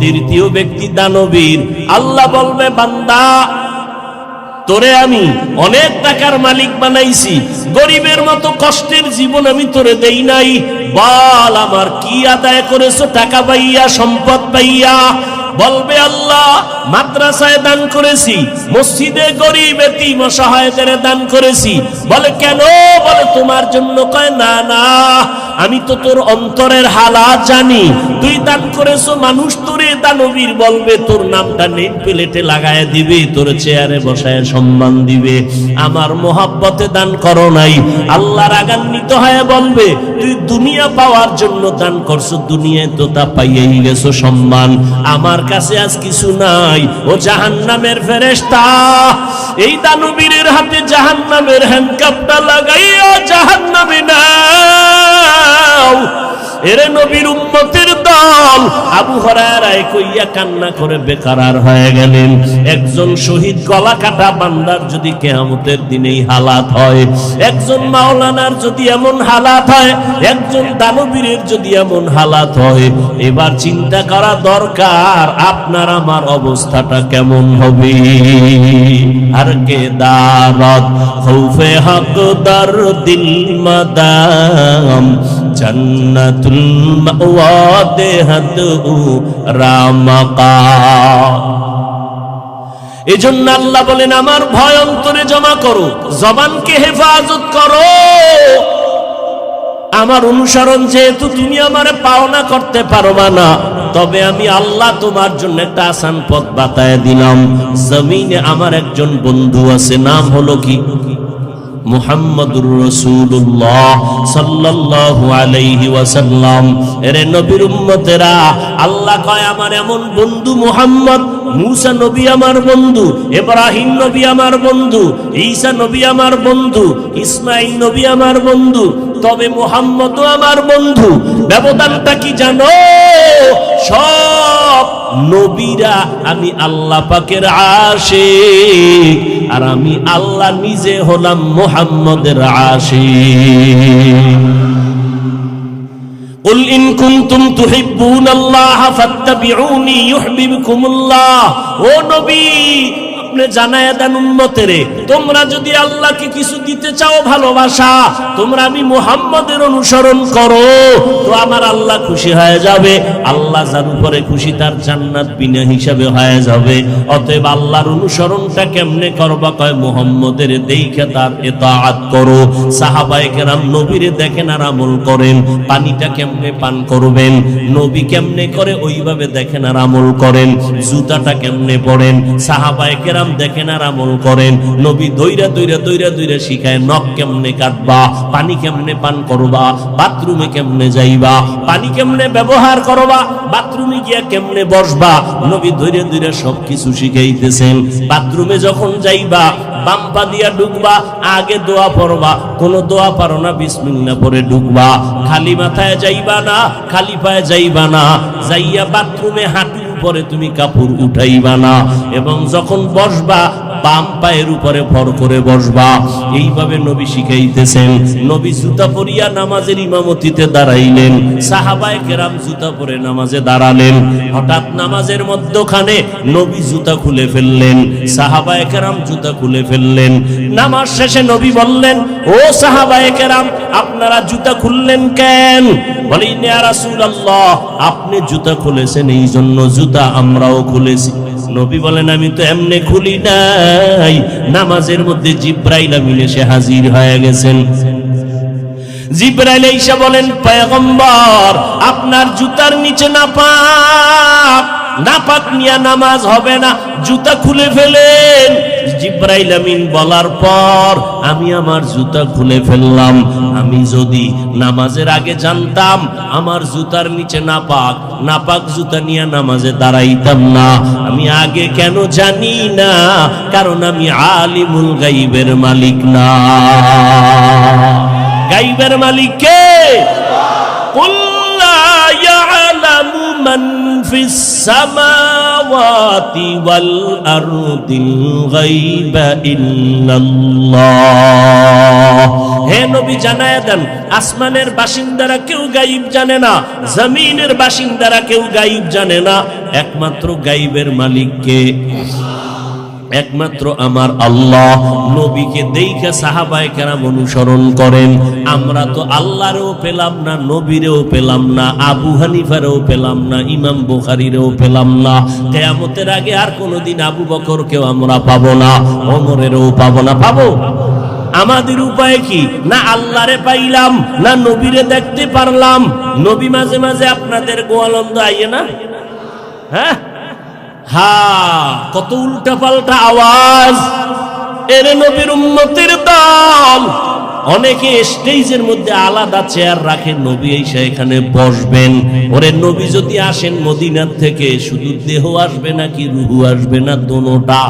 তৃতীয় ব্যক্তি দানবীর। আল্লাহ বলবে, বান্দা তোরে আমি অনেক টাকার মালিক বানাইছি, গরিবের মতো কষ্টের জীবন আমি তোরে দেই নাই। বল আমার কি আদায় করেছো টাকা পাইয়া, সম্পদ পাইয়া? বলবে আল্লাহ মাদ্রাসায় দান করেছি, মসজিদে গরিব এতিম অসহায়দের দান করেছি। বলে কেন? বলে তোমার জন্য। কয় না না, আমি তো তোর অন্তরের হালাত জানি। তুই দান করেছো, মানুষ তোরে দানবীর বলবে, তোর নামটা নেট প্লেটে লাগায় দিবে, তোর চেয়ারে বসায় সম্মান দিবে। আমার মোহাব্বতে দান করো নাই। আল্লাহ রাগান্বিত হয়ে বলবে, তুই দুনিয়া পাওয়ার জন্য দান করছো, দুনিয়ায় তো তা পাইয়েই গেছো সম্মান, আমার কাছে আজ কিছু নাই। ও জাহান্নামের ফেরেশতা, এই দানবীরের হাতে জাহান্নামের হ্যান্ডকাপটা লাগাইয়া জাহান্নামে নাও। এরে নবীর উম্মতের দল। আবু হুরায়রা কইয়া কান্না করে বেকারার হয়ে গেলেন। একজন শহীদ গলা কাটা বান্দার যদি কিয়ামতের দিনে এই হালাত হয়, একজন মাওলানার যদি এমন হালাত হয়, একজন দানবীরের যদি এমন হালাত হয়, এবার চিন্তা করা দরকার আপনার আমার অবস্থাটা কেমন হবে। আর কে দারত খৌফে হক দর দিল মাদাম, জান্নাতুল মাওয়া দেহাতু রামাকা। এজন্য আল্লাহ বলেন, আমার ভয় অন্তরে জমা করো, জবানকে হেফাজত করো। আমার অনুসরণ যেহেতু তুমি আমারে পাওনা করতে পারবা না, তবে আমি আল্লাহ তোমার জন্য একটা আসান পথ বাতায় দিলাম। জমিনে আমার একজন বন্ধু আছে, নাম হলো কি? মুহাম্মদুর রাসূলুল্লাহ সাল্লাল্লাহু আলাইহি ওয়াসাল্লাম। এরে নবীর উম্মতেরা, আল্লাহ কয় আমার এমন বন্ধু মুহাম্মদ। মুসা নবী আমার বন্ধু, ইব্রাহিম নবী আমার বন্ধু, ঈসা নবী আমার বন্ধু, ইসমাঈল নবী আমার বন্ধু, তবে মুহাম্মদও আমার বন্ধু। ব্যবধানটা কি জানো? সব নবীরা আমি আল্লাহ পাকের আশিক, আর আমি আল্লাহ নিজে হলাম মুহাম্মদের আশিক। কুল ইন কুনতুম তুহিব্বুনাল্লাহ ফাত্তাবিউনি ইউহিব্বুকুমুল্লাহ। ও নবী, আপনি জানায়া দেন উম্মতেরে, তোমরা যদি আল্লাহকে কিছু দিতে চাও ভালোবাসা, তোমরা আমি মুহাম্মদের অনুসরণ করো, তো আমার আল্লাহ খুশি হয়ে যাবে। আল্লাহ যার উপরে খুশি তার জান্নাত বিনা হিসাবে হয়ে যাবে। অতএব আল্লাহর অনুসরণটা কেমনে করবা? কয় মুহাম্মদের দেখে তার ইতাআত করো। সাহাবায়ে কেরাম নবীরে দেখেন আর আমল করেন। পানিটা কেমনে পান করবেন, নবী কেমনে করে ওইভাবে দেখেন আর আমল করেন। জুতাটা কেমনে পরেন, সাহাবায়ে কেরাম দেখেন আর আমল করেন। নবী দইরা দইরা দইরা দইরা শিখায় নখ কেমনে কাটবা, পানি কেমনে পান করবা, বাথরুমে কেমনে যাইবা, পানি কেমনে ব্যবহার করবা, বাথরুমে গিয়া কেমনে বসবা। নবী দইরা দইরা সবকিছু শিখাইতেছেন। বাথরুমে যখন যাইবা বাম পা দিয়া ঢুকবা, আগে দোয়া পড়বা, কোন দোয়া পারো না বিসমিল্লাহ পড়ে ঢুকবা। খালি মাথায় যাইবা না, খালি পায়ে যাইবা না, যাইয়া বাথরুমে হাঁটুর উপরে তুমি কাপড় উঠাইবা না, এবং যখন বসবা বাম পায়ের উপরে ভর করে বসবা। এইভাবে নবী শিখাইতেছেন। নবী জুতা পরিয়া নামাজের ইমামতিতে দাঁড়াইলেন, সাহাবায়ে কেরাম জুতা পরে নামাজে দাঁড়ালেন। হঠাৎ নামাজের মধ্যখানে নবী জুতা খুলে ফেললেন, সাহাবায়ে কেরাম জুতা খুলে ফেললেন। নামাজ শেষে নবী বললেন, ও সাহাবায়ে কেরাম, আপনারা জুতা খুললেন কেন? বলেন, ইয়া রাসূলুল্লাহ, আপনি জুতা খুলেছেন এই জন্য জুতা আমরাও খুলেছি। নবী বলেন, আমি তো এমনি খুলি নাই, নামাজের মধ্যে জিব্রাইল আমিন এসে হাজির হয়ে গেছেন। জিব্রাইল এসে বলেন, পয়গম্বর, আপনার জুতার নিচে নাপাক, নাপাক নিয়ে নামাজ হবে না, জুতা খুলে ফেলেন। জিব্রাইল আমিন বলার পর আমি আমার জুতা খুলে ফেললাম। আমি যদি নামাজের আগে জানতাম আমার জুতার নিচে নাপাক, নাপাক জুতা নিয়ে নামাজে দাঁড়াইতাম না। আমি আগে কেন জানি না? কারণ আমি আলিমুল গাইবের মালিক না। গাইবের মালিক কে? কুল লা ইয়ালামু মান ফিস সামাওয়াতি ওয়াল আরদিল গায়বা ইল্লাল্লাহ। হে নবী, জানায়া দেন, আসমানের বাসিন্দারা কেউ গায়ব জানে না, জমিনের বাসিন্দারা কেউ গায়ব জানে না। একমাত্র গায়বের মালিক কে? একমাত্র আমার আল্লাহ। নবীকে দেখে সাহাবায়ে কেরাম অনুসরণ করেন। আমরা তো আল্লাহরেও পেলাম না, নবীরেও পেলাম না, আবু হানিফারেও পেলাম না, ইমাম বুখারীরেও পেলাম না। কিয়ামতের আগে আর কোনোদিন আবু বকরকেও আমরা পাবো না, ওমরেরও পাবো না। পাবো? আমাদের উপায় কি? না আল্লাহরে পাইলাম, না নবীরে দেখতে পারলাম। নবী মাঝে মাঝে আপনাদের গোয়ালন্দ আইয়ে না? হ্যাঁ, কত উল্টা পাল্টা আওয়াজ। এরে নবীর উম্মতের দল। অনেকে স্টেজের মধ্যে আলাদা চেয়ার রাখে, নবী এসে এখানে বসবেন। ওরে নবী যদি আসেন মদিনার থেকে, শুধু দেহ আসবে নাকি রুহু আসবে না? দোনোটা।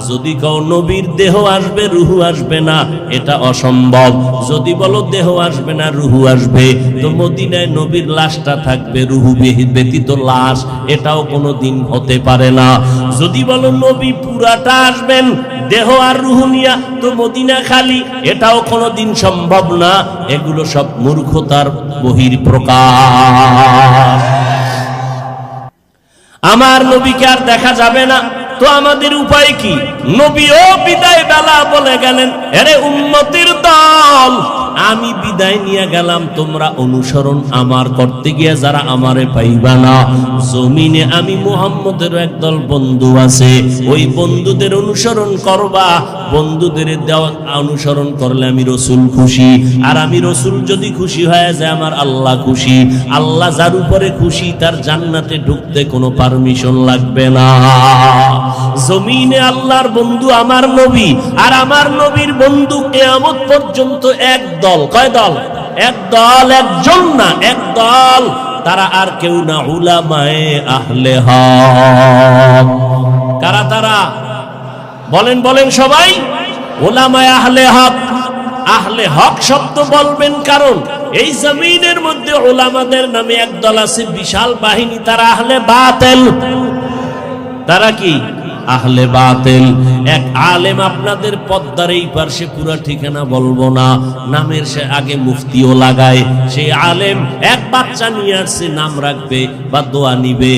যদি কও নবীর দেহ আসবে রুহু আসবে না, এটা অসম্ভব। যদি বলো দেহ আসবে না রুহু আসবে, তো মদিনায় নবীর লাশটা থাকবে, রুহু ব্যতীত লাশ, এটাও কোনোদিন হতে পারে না। যদি বলো নবী পুরাটা আসবেন দেহ আর রুহু নিয়া, তো মদিনা খালি, এটাও কোনোদিন সম্ভব না। এগুলো সব মূর্খতার বহির প্রকাশ। আমার নবীকে আর দেখা যাবে না, তো আমাদের উপায় কি? নবীও বিদায় বেলা বলে গেলেন, আরে উম্মতের দল, আমি বিদায় নিয়ে গেলাম, তোমরা অনুসরণ আমার করতে গিয়ে যারা আমারে পাইবা না। জমিনে আমি মুহাম্মদের একদল বন্ধু আছে, ওই বন্ধুদের অনুসরণ করবা। বন্ধুদের অনুসরণ করলে আমি রসুল খুশি, আর আমি রসুল যদি খুশি হয়ে যায় আমার আল্লাহ খুশি। আল্লাহ যার উপরে খুশি তার জান্নাতে ঢুকতে কোনো পারমিশন লাগবে না। জমিনে আল্লাহর বন্ধু আমার নবী, আর আমার নবীর বন্ধু কিয়ামত পর্যন্ত এক দল। কয় দল? এক দল, একজন না, এক দল। তারা আর কেউ না, উলামায়ে আহলে হক। কারা তারা? বলেন বলেন সবাই। উলামায়ে আহলে হক। আহলে হক শব্দ বলবেন কারণ এই জমিনের মধ্যে উলামাদের নামে এক দল আছে, বিশাল বাহিনী, তারা আহলে বাতিল। তারা কি? আহলে বাতিল। এক আলেম আপনাদের পদ্মার এই পাশে পুরা ঠিকানা বলবো না, নামের সে আগে মুফতিও লাগায়। সেই আলেম এক বাচ্চা নিয়ে আসছে, নাম রাখবে বা দোয়া নিবে,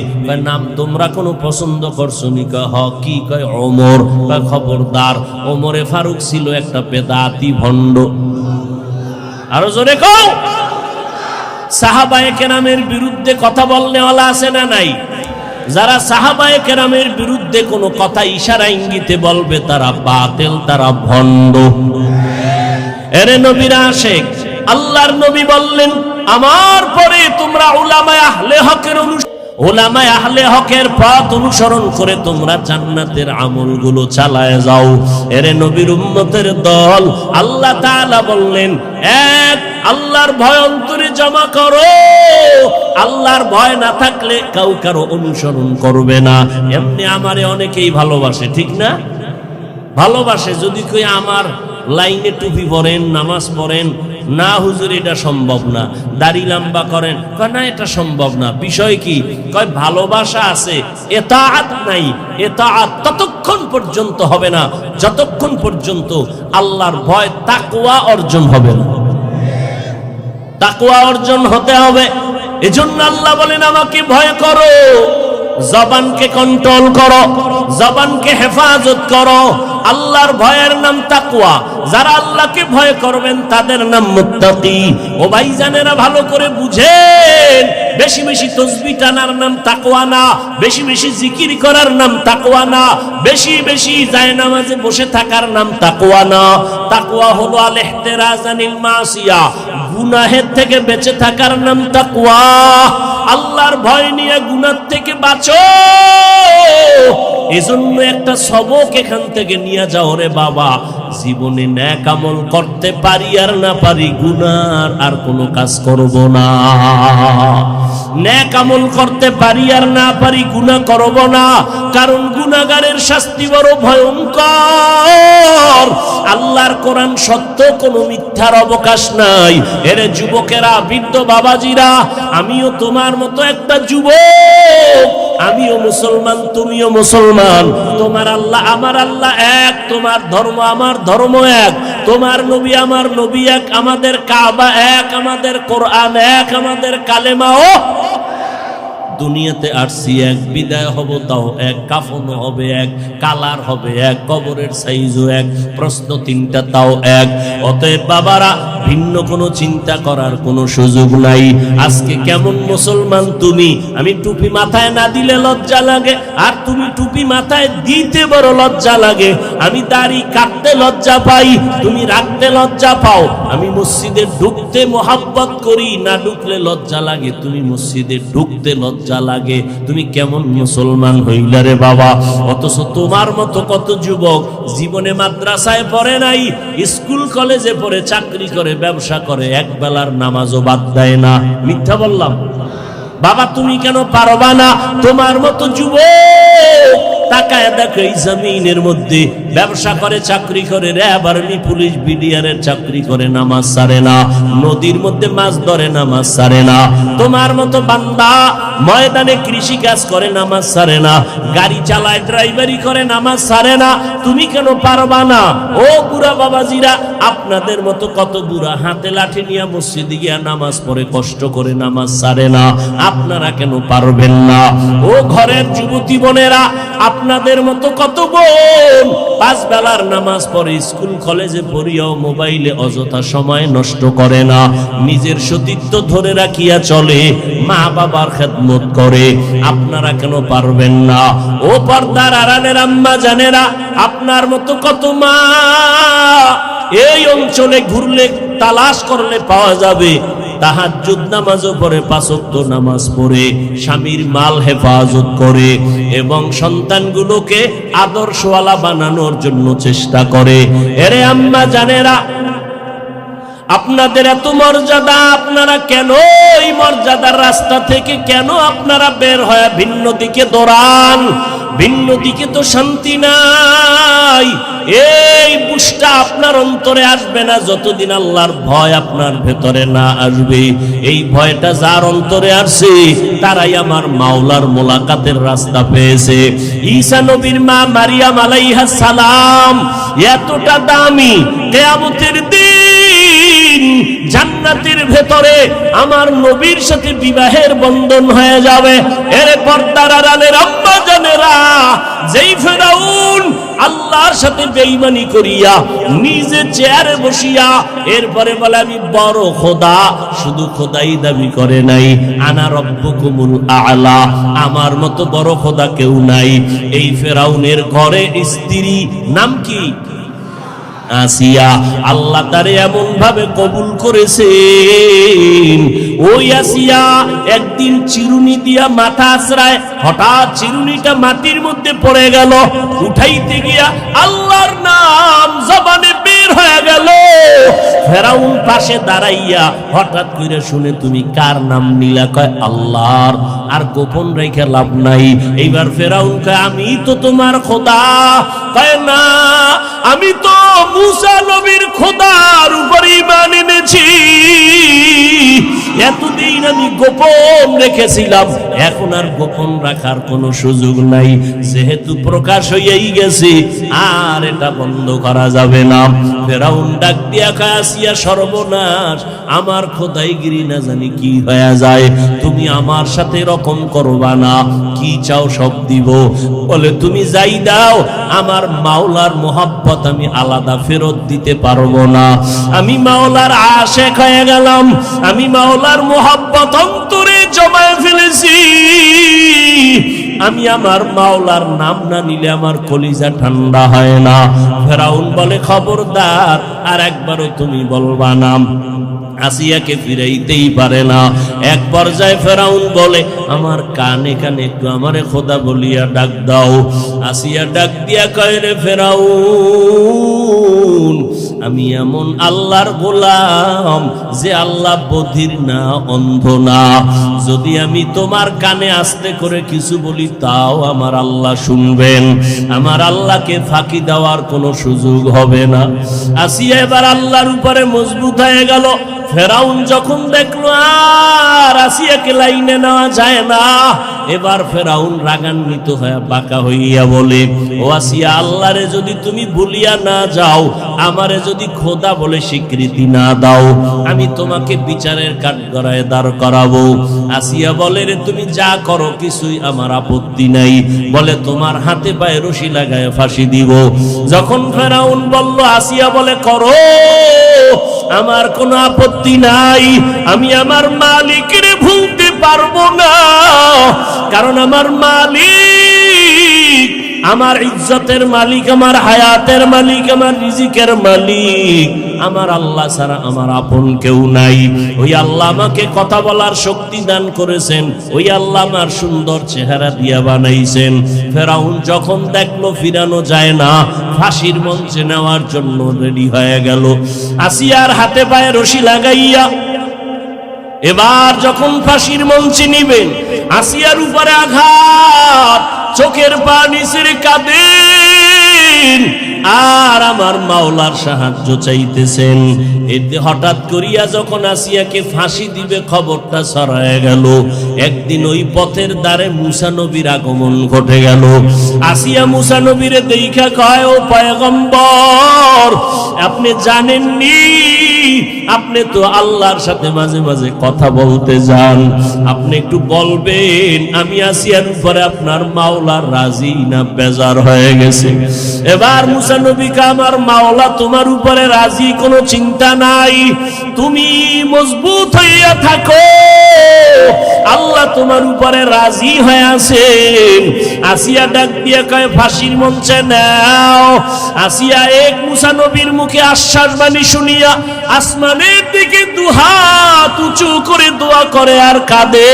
নাম তোমরা কোনো পছন্দ করছো নি? কয় হ। কি? কয় ওমর। বা খবরদার, ওমরে ফারুক ছিল একটা বেদাতি ভণ্ড। আরো জোরে কও। সাহাবায়ে কেরামের বিরুদ্ধে কথা বলনে ওয়ালা আছে না নাই? যারা সাহাবায়ে কেরামের বিরুদ্ধে কোনো কথা ইশারা ইঙ্গিতে বলবে তারা বাতিল, তারা ভণ্ড। এরে নবীর আশিক, আল্লাহর নবী বললেন, আমার পরে তোমরা উলামায়ে আহলে হকের উলামায়ে আহলে হকের পথ অনুসরণ করে তোমরা জান্নাতের আমলগুলো চালায় যাও। এরে নবীর উম্মতের দল, আল্লাহ তাআলা বললেন, এক আল্লাহর ভয় অন্তরে জমা করো। আল্লাহর ভয় না থাকলে কারো অনুসরণ করবে না। এমনি আমারে অনেকেই ভালোবাসে, ঠিক না? ভালোবাসে। যদি কই আমার লাইনে টুপি পরেন, নামাজ পড়েন, না হুজুর এটা সম্ভব না। দাড়ি লম্বা করেন, কয় না এটা সম্ভব না। বিষয় কি? কয় ভালোবাসা আছে, ইতাআত নাই। ইতাআত ততক্ষণ পর্যন্ত হবে না যতক্ষণ পর্যন্ত আল্লাহর ভয় তাকওয়া অর্জন হবে না। তাকওয়া অর্জন হতে হবে। এজন্য আল্লাহ বলেন, আমাকে ভয় করো, জবানকে কন্ট্রোল করো, জবানকে হেফাজত করো। আল্লাহর ভয়ের নাম তাকওয়া। যারা আল্লাহকে ভয় করবেন তাদের নাম মুত্তাকি। ও ভাইজানেরা, ভালো করে বুঝেন, বেশি বেশি তাসবিহ টানার নাম তাকওয়া না, বেশি বেশি জিকির করার নাম তাকওয়া না, বেশি বেশি জায়নামাজে বসে থাকার নাম তাকওয়া না। তাকওয়া হলো আল ইহতিরাজ আনিল মাসিয়া, গুনাহের থেকে বেঁচে থাকার নাম তাকওয়া। আল্লাহর ভয় নিয়ে গুনাহ থেকে বাঁচো। এজন্য একটা সবক এখান থেকে নিয়ে যাও রে বাবা, জীবনে নেক আমল করতে পারি আর না পারি, গুনার আর কোনো কাজ করব না। নেক আমল করতে পারি আর না পারি, গুনাহ করব না। কারণ গুনাহগারের শাস্তি বড় ভয়ঙ্কর। আল্লাহর কোরআন সত্য, কোনো মিথ্যার অবকাশ নাই। এরে যুবকেরা, বৃদ্ধ বাবাজিরা, আমিও তোমার মতো একটা যুবক, আমিও মুসলমান, তুমিও মুসলমান। তোমার আল্লাহ আমার আল্লাহ এক, তোমার ধর্ম আমার ধর্ম এক, তোমার নবী আমার নবী এক, আমাদের কাবা এক, আমাদের কোরআন এক, আমাদের কালেমাও। দুনিয়াতে আসছি এক, বিদায় হব তাও এক, কাফন হবে এক, কালার হবে এক, কবরের সাইজও এক, প্রশ্ন তিনটা তাও এক। অতএব বাবারা, ভিন্ন কোনো চিন্তা করার কোনো সুযোগ নাই। আজকে কেমন মুসলমান তুমি? আমি টুপি মাথায় না দিলে লজ্জা লাগে, আর তুমি টুপি মাথায় দিতে বড় লজ্জা লাগে। আমি দাড়ি কাটতে লজ্জা পাই, তুমি রাখতে লজ্জা পাও। আমি মসজিদে ঢুকতে মোহাব্বত করি, না ঢুকলে লজ্জা লাগে। তুমি মসজিদে ঢুকতে লজ্জা লাগে। তুমি কেমন মুসলমান হইলা রে বাবা? অথচ তোমার মতো কত যুবক জীবনে মাদ্রাসায় পড়ে নাই, স্কুল কলেজে পড়ে, চাকরি করে, ব্যবসা করে, এক বেলার নামাজও বাদ দেয় না। মিথ্যা বললাম? বাবা তুমি কেন পারবা না? তোমার মতো যুবক তাকায় দেখো, এই জমিনের মধ্যে ব্যবসা করে, চাকরি করে, র্যাব আর্মি পুলিশ বিডিআরের চাকরি করে, নামাজ ছাড়ে না। নদীর মধ্যে মাছ ধরে, নামাজ ছাড়ে না। তোমার মতো বান্দা ময়দানে কৃষি কাজ করে, নামাজ ছাড়ে না। গাড়ি চালায়, ড্রাইভারি করে, নামাজ ছাড়ে না। তুমি কেন পারবা না? ও বুড়া বাবাজিরা, আপনাদের মতো কত বুড়া হাতে লাঠি নিয়ে মসজিদে গিয়া নামাজ পড়ে, কষ্ট করে, নামাজ ছাড়ে না। আপনারা কেন পারবেন না? ও ঘরের যুবতী বোনেরা, আপনাদের মতো কত বোন পাঁচ বেলার নামাজ পড়ে, স্কুল কলেজে পড়িয়াও মোবাইলে অযথা সময় নষ্ট করে না, নিজের সতীত্ব ধরে রাখিয়া চলে, মা বাবার খেদমত করে। আপনারা কেন পারবেন না? ও পর্দার আড়ালের আম্মা জানেরা, আপনার মতো কত মা এই অঞ্চলে ঘুরলে, তালাশ করলে পাওয়া যাবে, তাহাজ্জুদ নামাজও পড়ে, পাঁচ ওয়াক্ত নামাজ পড়ে, স্বামীর মাল হেফাজত করে এবং সন্তানগুলোকে আদর্শওয়ালা বানানোর জন্য চেষ্টা করে। এরে আম্মা জানেরা, আপনাদের এত মর্যাদা, আপনারা কেন এই মর্যাদার রাস্তা থেকে কেন আপনারা বের হয়ে ভিন্ন দিকে দৌড়ান? ভিন্ন দিকে তো শান্তি নাই। এই বুঝটা আপনার অন্তরে আসবে না যতদিন আল্লাহর ভয় আপনার ভেতরে না আসবে। এই ভয়টা যার অন্তরে আসছে তারাই আমার মাওলার মোলাকাতের রাস্তা পেয়েছে। ঈসা নবীর মা মারিয়াম আলাইহিস সালাম এতটা দামি, কিয়ামতের দিন জান্নাতের ভেতরে আমার নবীর সাথে বিবাহের বন্ধন হয়ে যাবে। এর পর্দার আড়ালের আম্মা জানেরা, যেই ফেরাউন আল্লাহর সাথে বেঈমানি করিয়া নিজে চেয়ারে বসিয়া এরপরে বলে আমি বড় খোদা, শুধু খোদাই দাবি করে নাই, আনা রব্বুকুমুল আ'লা, আমার মতো বড় খোদা কেউ নাই। এই ফেরাউনের ঘরে স্ত্রী নাম কি? আসিয়া। আল্লাহ তারে এমন ভাবে কবুল করেছেন, ওই আসিয়া একদিন চিরুনি দিয়া মাথা আছড়ায়, হঠাৎ চিরুনিটা মাটির মধ্যে পড়ে গেল, উঠাইতে গিয়া আল্লাহর নাম জবানে বের হয়ে গেল। ফেরাউন পাশে দাঁড়াইয়া হঠাৎ করে শুনে তুমি কার নাম নিলা? কয় আল্লাহর। আর গোপন রেখে লাভ নাই। এইবার ফেরাউন কয় আমি তো তোমার খোদা। কয় না, আমি তো মুসা নবীর খোদার উপর ঈমান এনেছি, এতদিন আমি গোপন রেখেছিলাম, এখন আর গোপন রাখার কোনো সুযোগ নাই, যেহেতু প্রকাশ হয়েই গেছে আর এটা বন্ধ করা যাবে না। ফেরাউন ডাক দিয়া কয় আসিয়া সর্বনাশ, আমার খোদাইগিরি না জানি কি হয়ে যায়, তুমি আমার সাথে এরকম করবা না, কি চাও সব দিব। বলে তুমি যাই দাও, আমার মাওলার মোহাব্বত আমি আলাদা ফেরত দিতে পারবো না। আমি মাওলার আশিক হয়ে গেলাম, আমি মাওলার মোহাব্বত অন্তরে জমায়ে ফেলেছি, আমি আমার মাওলার নাম না নিলে আমার কলিজা ঠান্ডা হয় না। ফেরাউন বলে খবরদার, আর একবারও তুমি বলবা না। আসিয়াকে ফিরাইতেই পারে না। এক পর্যায়ে ফেরাউন বলে আমার কানে কানে একটু আমারে খোদা বলিয়া ডাক দাও। আসিয়া ডাক দিয়া কয় রে ফেরাউন, আমি এমন আল্লাহর গোলাম যে আল্লাহ বধির না, অন্ধ না, যদি আমি তোমার কানে আস্তে করে কিছু বলি তাও আমার আল্লাহ শুনবেন, আমার আল্লাহকে ফাঁকি দেওয়ার কোনো সুযোগ হবে না। আসিয়া এবার আল্লাহর উপরে মজবুত হয়ে গেল। ফেরাউন যখন দেখলো আর আসিয়াকে লাইনে নেওয়া যায় না, এবার ফেরাউন রাগান্বিত হয়ে বাঁকা হইয়া বলে ও আসিয়া, আল্লাহরে যদি তুমি ভুলিয়া না যাও, আমারে যদি খোদা বলে স্বীকৃতি না দাও, আমি তোমাকে বিচারের কাঠগড়ায় দাঁড় করাবো। আসিয়া বলে রে তুমি যা করো কিছুই আমার আপত্তি নাই, বলে তোমার হাতে পায়ে রশি লাগায় ফাঁসি দিব। যখন ফেরাউন বলল, আসিয়া বলে করো, আমার কোনো আপত্তি নাই, আমি আমার মালিকের ভুলতে পারবো না, কারণ আমার মালিক, আমার ইজ্জতের মালিক, আমার হায়াতের মালিক, আমার রিজিকের মালিক আমার আল্লাহ ছাড়া আমার আপন কেউ নাই। ওই আল্লাহ আমাকে কথা বলার শক্তি দান করেছেন, ওই আল্লাহ আমার সুন্দর চেহারা দিয়া বানাইছেন। ফেরাউন যখন দেখলো ফিরানো যায় না, ফাঁসির মঞ্চে নেওয়ার জন্য রেডি হয়ে গেল। আসিয়ার হাতে পায়ে রশি লাগাইয়া এবার যখন ফাঁসির মঞ্চে নিবেন, আসিয়ার উপরে আঘাত, চোখের পানি ছেড়ে কাঁদেন আর আমার মাওলার সাহায্য চাইতেছেন। এতে হঠাৎ করিয়া যখন আসিয়াকে ফাঁসি দিবে খবরটা ছড়ায় গেল। একদিন ওই পথের দ্বারে মুসা নবীর আগমন ঘটে গেল। আসিয়া মুসা নবীরে দেখা কয় ও পয়গম্বর, আপনি জানেননি, আপনি তো আল্লাহর সাথে মাঝে মাঝে কথা বলতে যান, আপনি একটু বলবেন আমি আসিয়ার উপরে আপনার মাওলা রাজি না বেজার হয়ে গেছে। এবার মুসা নবীকে আমার মাওলা তোমার উপরে রাজি, কোনো চিন্তা নাই, তুমি মজবুত হইয়া থাকো, আল্লাহ তোমার উপরে রাজি হয়ে আছেন। আসিয়া ডাক দিয়ে কয় ফাঁসির মঞ্চে নাও। আসিয়া এক মুসা নবীর মুখে আশ্বাস বাণী শুনিয়া আসমানের দিকে দুহাত উঁচু করে দোয়া করে আর কাঁদে,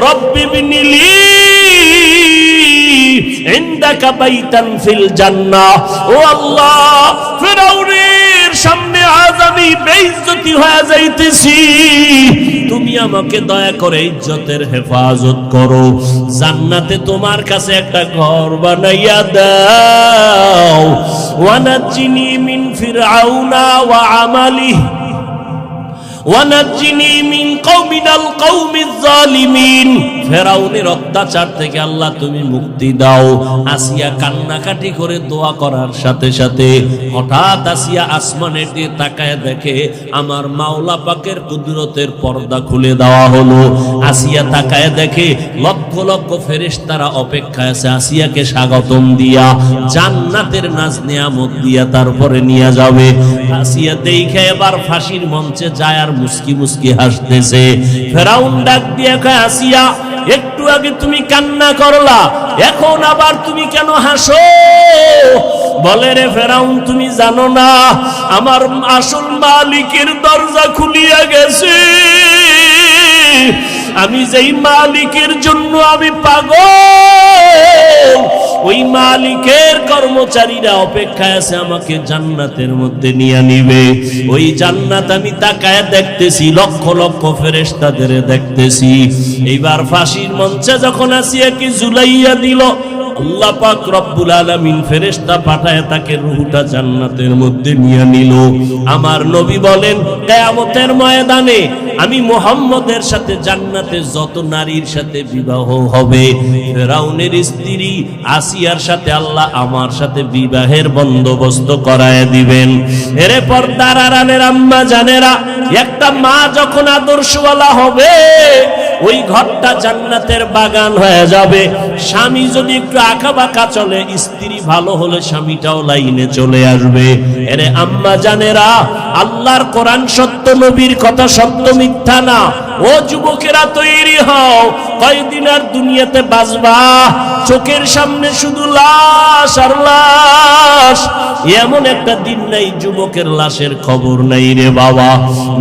রব্বি বিনিলি ইনদাকা বাইতান ফিল জান্নাহ। ও আল্লাহ, ফেরাউনের সামনে আজ আমি বেইজ্জতি হয়ে যাইতেছি, তুমি আমাকে দয়া করে ইজ্জতের হেফাজত করো, জান্নাতে তোমার কাছে একটা ঘর বানাইয়া দাও। ওয়ানাজ্জিনি মিন ফিরআউনা ওয়া আমালিহি ওয়ানাজ্জিনি মিন কওমিনাল কওমিজ জালিমিন। ফেরাউনের অত্যাচার থেকে আল্লাহ তুমি মুক্তি দাও। আসিয়া কান্নাকাটি করে দোয়া করার সাথে সাথে হঠাৎ আসিয়া আসমানের দিকে তাকায় দেখে আমার মাওলা পাকের কুদরতের পর্দা খুলে দেওয়া হলো। আসিয়া তাকায় দেখে লক্ষ লক্ষ ফেরেশতারা অপেক্ষায় আছে আসিয়াকে স্বাগতম দিয়া জান্নাতের নাজ নিয়ামত দিয়া তারপরে নিয়ে যাবে। আসিয়া দেখে এবার ফাঁসির মঞ্চে যায় আর মুস্কি মুস্কি হাসতেছে। ফেরাউন ডাক দিয়ে কয়, আসিয়া একটু আগে তুমি কান্না করলা, এখন আবার তুমি কেন হাসো? বলে, রে ফেরাউন তুমি জানো না আমার আসল মালিকের দরজা খুলিয়া গেছে। আমি যেই মালিকের জন্য আমি পাগল, ওই মালিকের কর্মচারীরা অপেক্ষায় আছে আমাকে জান্নাতের মধ্যে নিয়ে নিবে। ওই জান্নাত আমি তাকায় দেখতেছি, লক্ষ লক্ষ ফেরেশতাদের দেখতেছি। এইবার ফাঁসির মঞ্চে যখন আসিয়াকে ঝুলাইয়া দিল, আল্লাহ পাক রব্বুল আলামিন ফেরেশতা পাঠায় তাকে রূহটা জান্নাতের মধ্যে নিয়ে নিল। আমার নবী বলেন, কিয়ামতের ময়দানে আমি মুহাম্মদের সাথে জান্নাতে যত নারীর সাথে বিবাহ হবে, ফেরাউনের স্ত্রী আসিয়ার সাথে আল্লাহ আমার সাথে বিবাহের বন্দোবস্ত করায় দিবেন। এরে পর্দার আড়ালের আম্মা জানেরা, একটা মা যখন আদর্শওয়ালা হবে, ওই ঘরটা জান্নাতের বাগান হয়ে যাবে। স্বামী যদি একটু আঁকা বাঁকা চলে, স্ত্রী ভালো হলে স্বামীটাও লাইনে চলে আসবে। এরে আম্মা জানেরা, আল্লাহর কোরআন সত্য, নবীর কথা সত্য, মিথ্যা না। ও যুবকেরা তৈরি হও, কয়দিন আর দুনিয়াতে বাঁচবা? চোখের সামনে শুধু লাশ আর লাশ। এমন একটা দিন নাই যুবকের লাশের খবর নাই রে বাবা।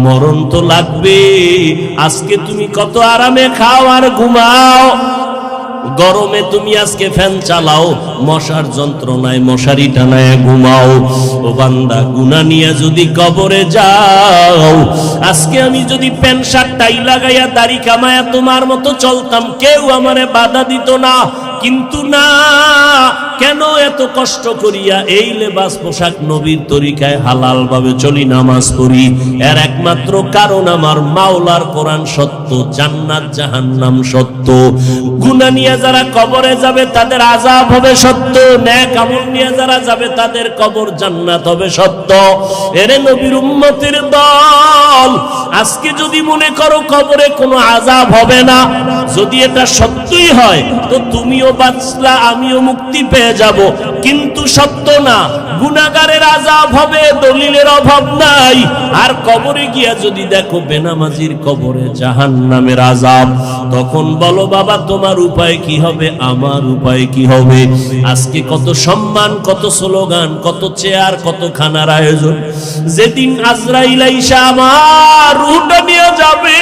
মরণ তো লাগবে। আজকে তুমি কত আরামে খাও আর ঘুমাও, গরমে তুমি আজকে ফ্যান চালাও, মশার যন্ত্রণায় মশারি টানায় ঘুমাও। ও বান্দা, গুনাহ নিয়ে যদি কবরে যাও, আজকে আমি যদি প্যান্ট শার্ট টাই লাগাইয়া দাড়ি কামায়া তোমার মতো চলতাম, কেউ আমারে বাধা দিত না। কিন্তু না, কেন এত কষ্ট করিয়া এই লেবাস পোশাক নবীর তরিকায় হালাল ভাবে চলি, নামাজ পড়ি? এর একমাত্র কারণ আমার মাওলার কোরআন সত্য, জান্নাত জাহান্নাম সত্য। গুনাহ নিয়ে যারা কবরে যাবে তাদের আযাব হবে সত্য, নেক আমল নিয়ে যারা যাবে তাদের কবর জান্নাত হবে সত্য। এরে নবীর উম্মতের দল, আজকে যদি মনে করো কবরে কোনো আযাব হবে না, যদি এটা সত্যই হয় তো তুমিও বাঁচলা, আমিও মুক্তি পেয়ে যাব। কিন্তু সত্য না, গুনাহগারের আযাব হবে, দলিলের অভাব নাই। আর কবরে গিয়া যদি দেখো বেনামাজির কবরে জাহান্নামের আযাব, তখন বলো বাবা তোমার উপায় কি হবে, আমার উপায় কি হবে? আজকে কত সম্মান, কত স্লোগান, কত চেয়ার, কত খানার আয়োজন। যেদিন আজরাইল আইসা আমার রূহটা নিয়ে যাবে,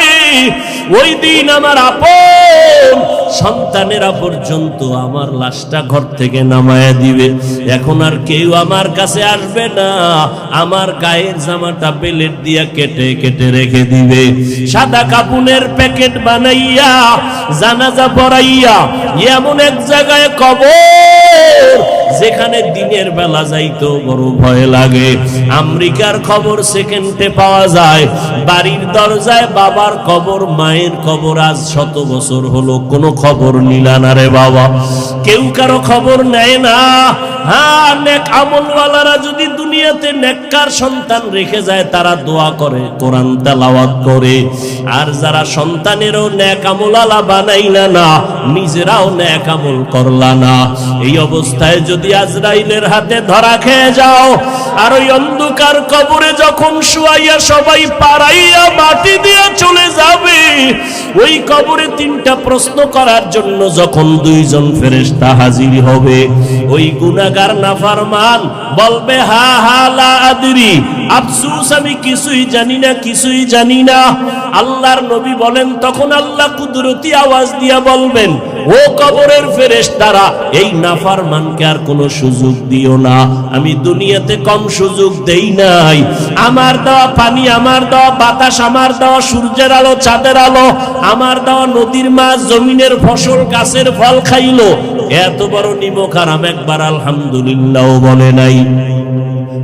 ওই দিন আমার আপন সন্তানেরা পর্যন্ত আমার লাশটা ঘর থেকে নামায়া দিবে। এখন আর কেউ আমার কাছে আসবে না, আমার গায়ের জামাটা বেলেট দিয়া কেটে কেটে রেখে দিবে। সাদা কাপুনের প্যাকেট বানাইয়া জানাজা পড়াইয়া এমন এক জায়গায় কবর, যেখানে দিনের বেলা যাইতো বড় ভয় লাগে। আমেরিকার খবর সেকেন্ডে পাওয়া যায়, বাড়ির দরজায় বাবার কবর, মায়ের কবর আজ 100 বছর হলো, কোনো খবর নিলা না রে বাবা। কেউ কারো খবর নেয় না। হ্যাঁ, নেক আমলওয়ালারা যদি দুনিয়াতে নেককার সন্তান রেখে যায়, তারা দোয়া করে, কোরআন তেলাওয়াত করে। আর যারা সন্তানেরও নেক আমলওয়ালা বানাইলা না, নিজেরাও নেক আমল করলা না, এই অবস্থায় যদি আজরাইলের হাতে ধরা খেয়ে যাও, আর ওই অন্ধকার কবরে যখন শুয়াইয়া সবাই পাড়াইয়া মাটি দিয়ে চলে যাবে, ওই কবরে 3টা প্রশ্ন করার জন্য যখন 2জন ফেরেশতা হাজির হবে, ওই গুনাহগার নাফরমান বলবে হা হা লা আদরি, আফসোস আমি কিছুই জানি না, কিছুই জানি না। আল্লাহর নবী বলেন তখন আল্লাহ কুদরতি আওয়াজ দিয়া বলবেন, ও কবরের ফেরেশতারা, এই নাফরমানকে আর কোনো সুযোগ দিও না। আমি দুনিয়াতে কম সুযোগ দেই নাই। আমার দেওয়া পানি, আমার দেওয়া বাতাস, আমার দেওয়া সূর্যের আলো, চাঁদের আলো, আমার দেওয়া নদীর মাছ, জমিনের ফসল, গাছের ফল খাইলো, এত বড় নিমক হারাম একবার আলহামদুলিল্লাহ বলে নাই।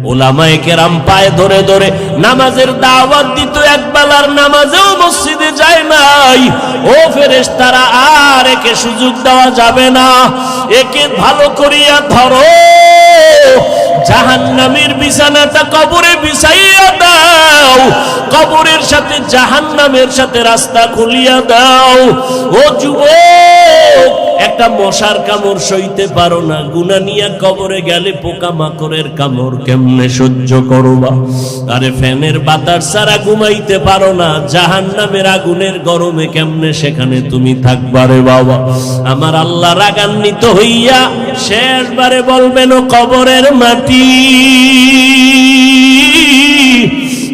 ওলামায়ে কেরাম পায়ে ধরে ধরে নামাজের দাওয়াত দিত, একবেলার নামাজেও মসজিদে যায় নাই। ও ফেরেশতারা, আর একে সুযোগ দেওয়া যাবে না, একে ভালো করিয়া ধরো, জাহান্নামের বিছানাটা কবরে বিছাইয়া দাও, কবরের সাথে জাহান্নামের সাথে রাস্তা খুলিয়া দাও। ও যুবক, একটা মশার কামড় সইতে পারো না, গুনাহ নিয়ে কবরে গেলে পোকা মাকড়ের কামড় কেমনে সহ্য করবা? আরে ফ্যানের বাতাস ছাড়া ঘুমাইতে পারো না, জাহান্নামের আগুনের গরমে কেমনে সেখানে তুমি থাকবা রে বাবা? আমার আল্লাহ রাগান্বিত হইয়া শেষবারে বলবেন, ও কবরের মাটি,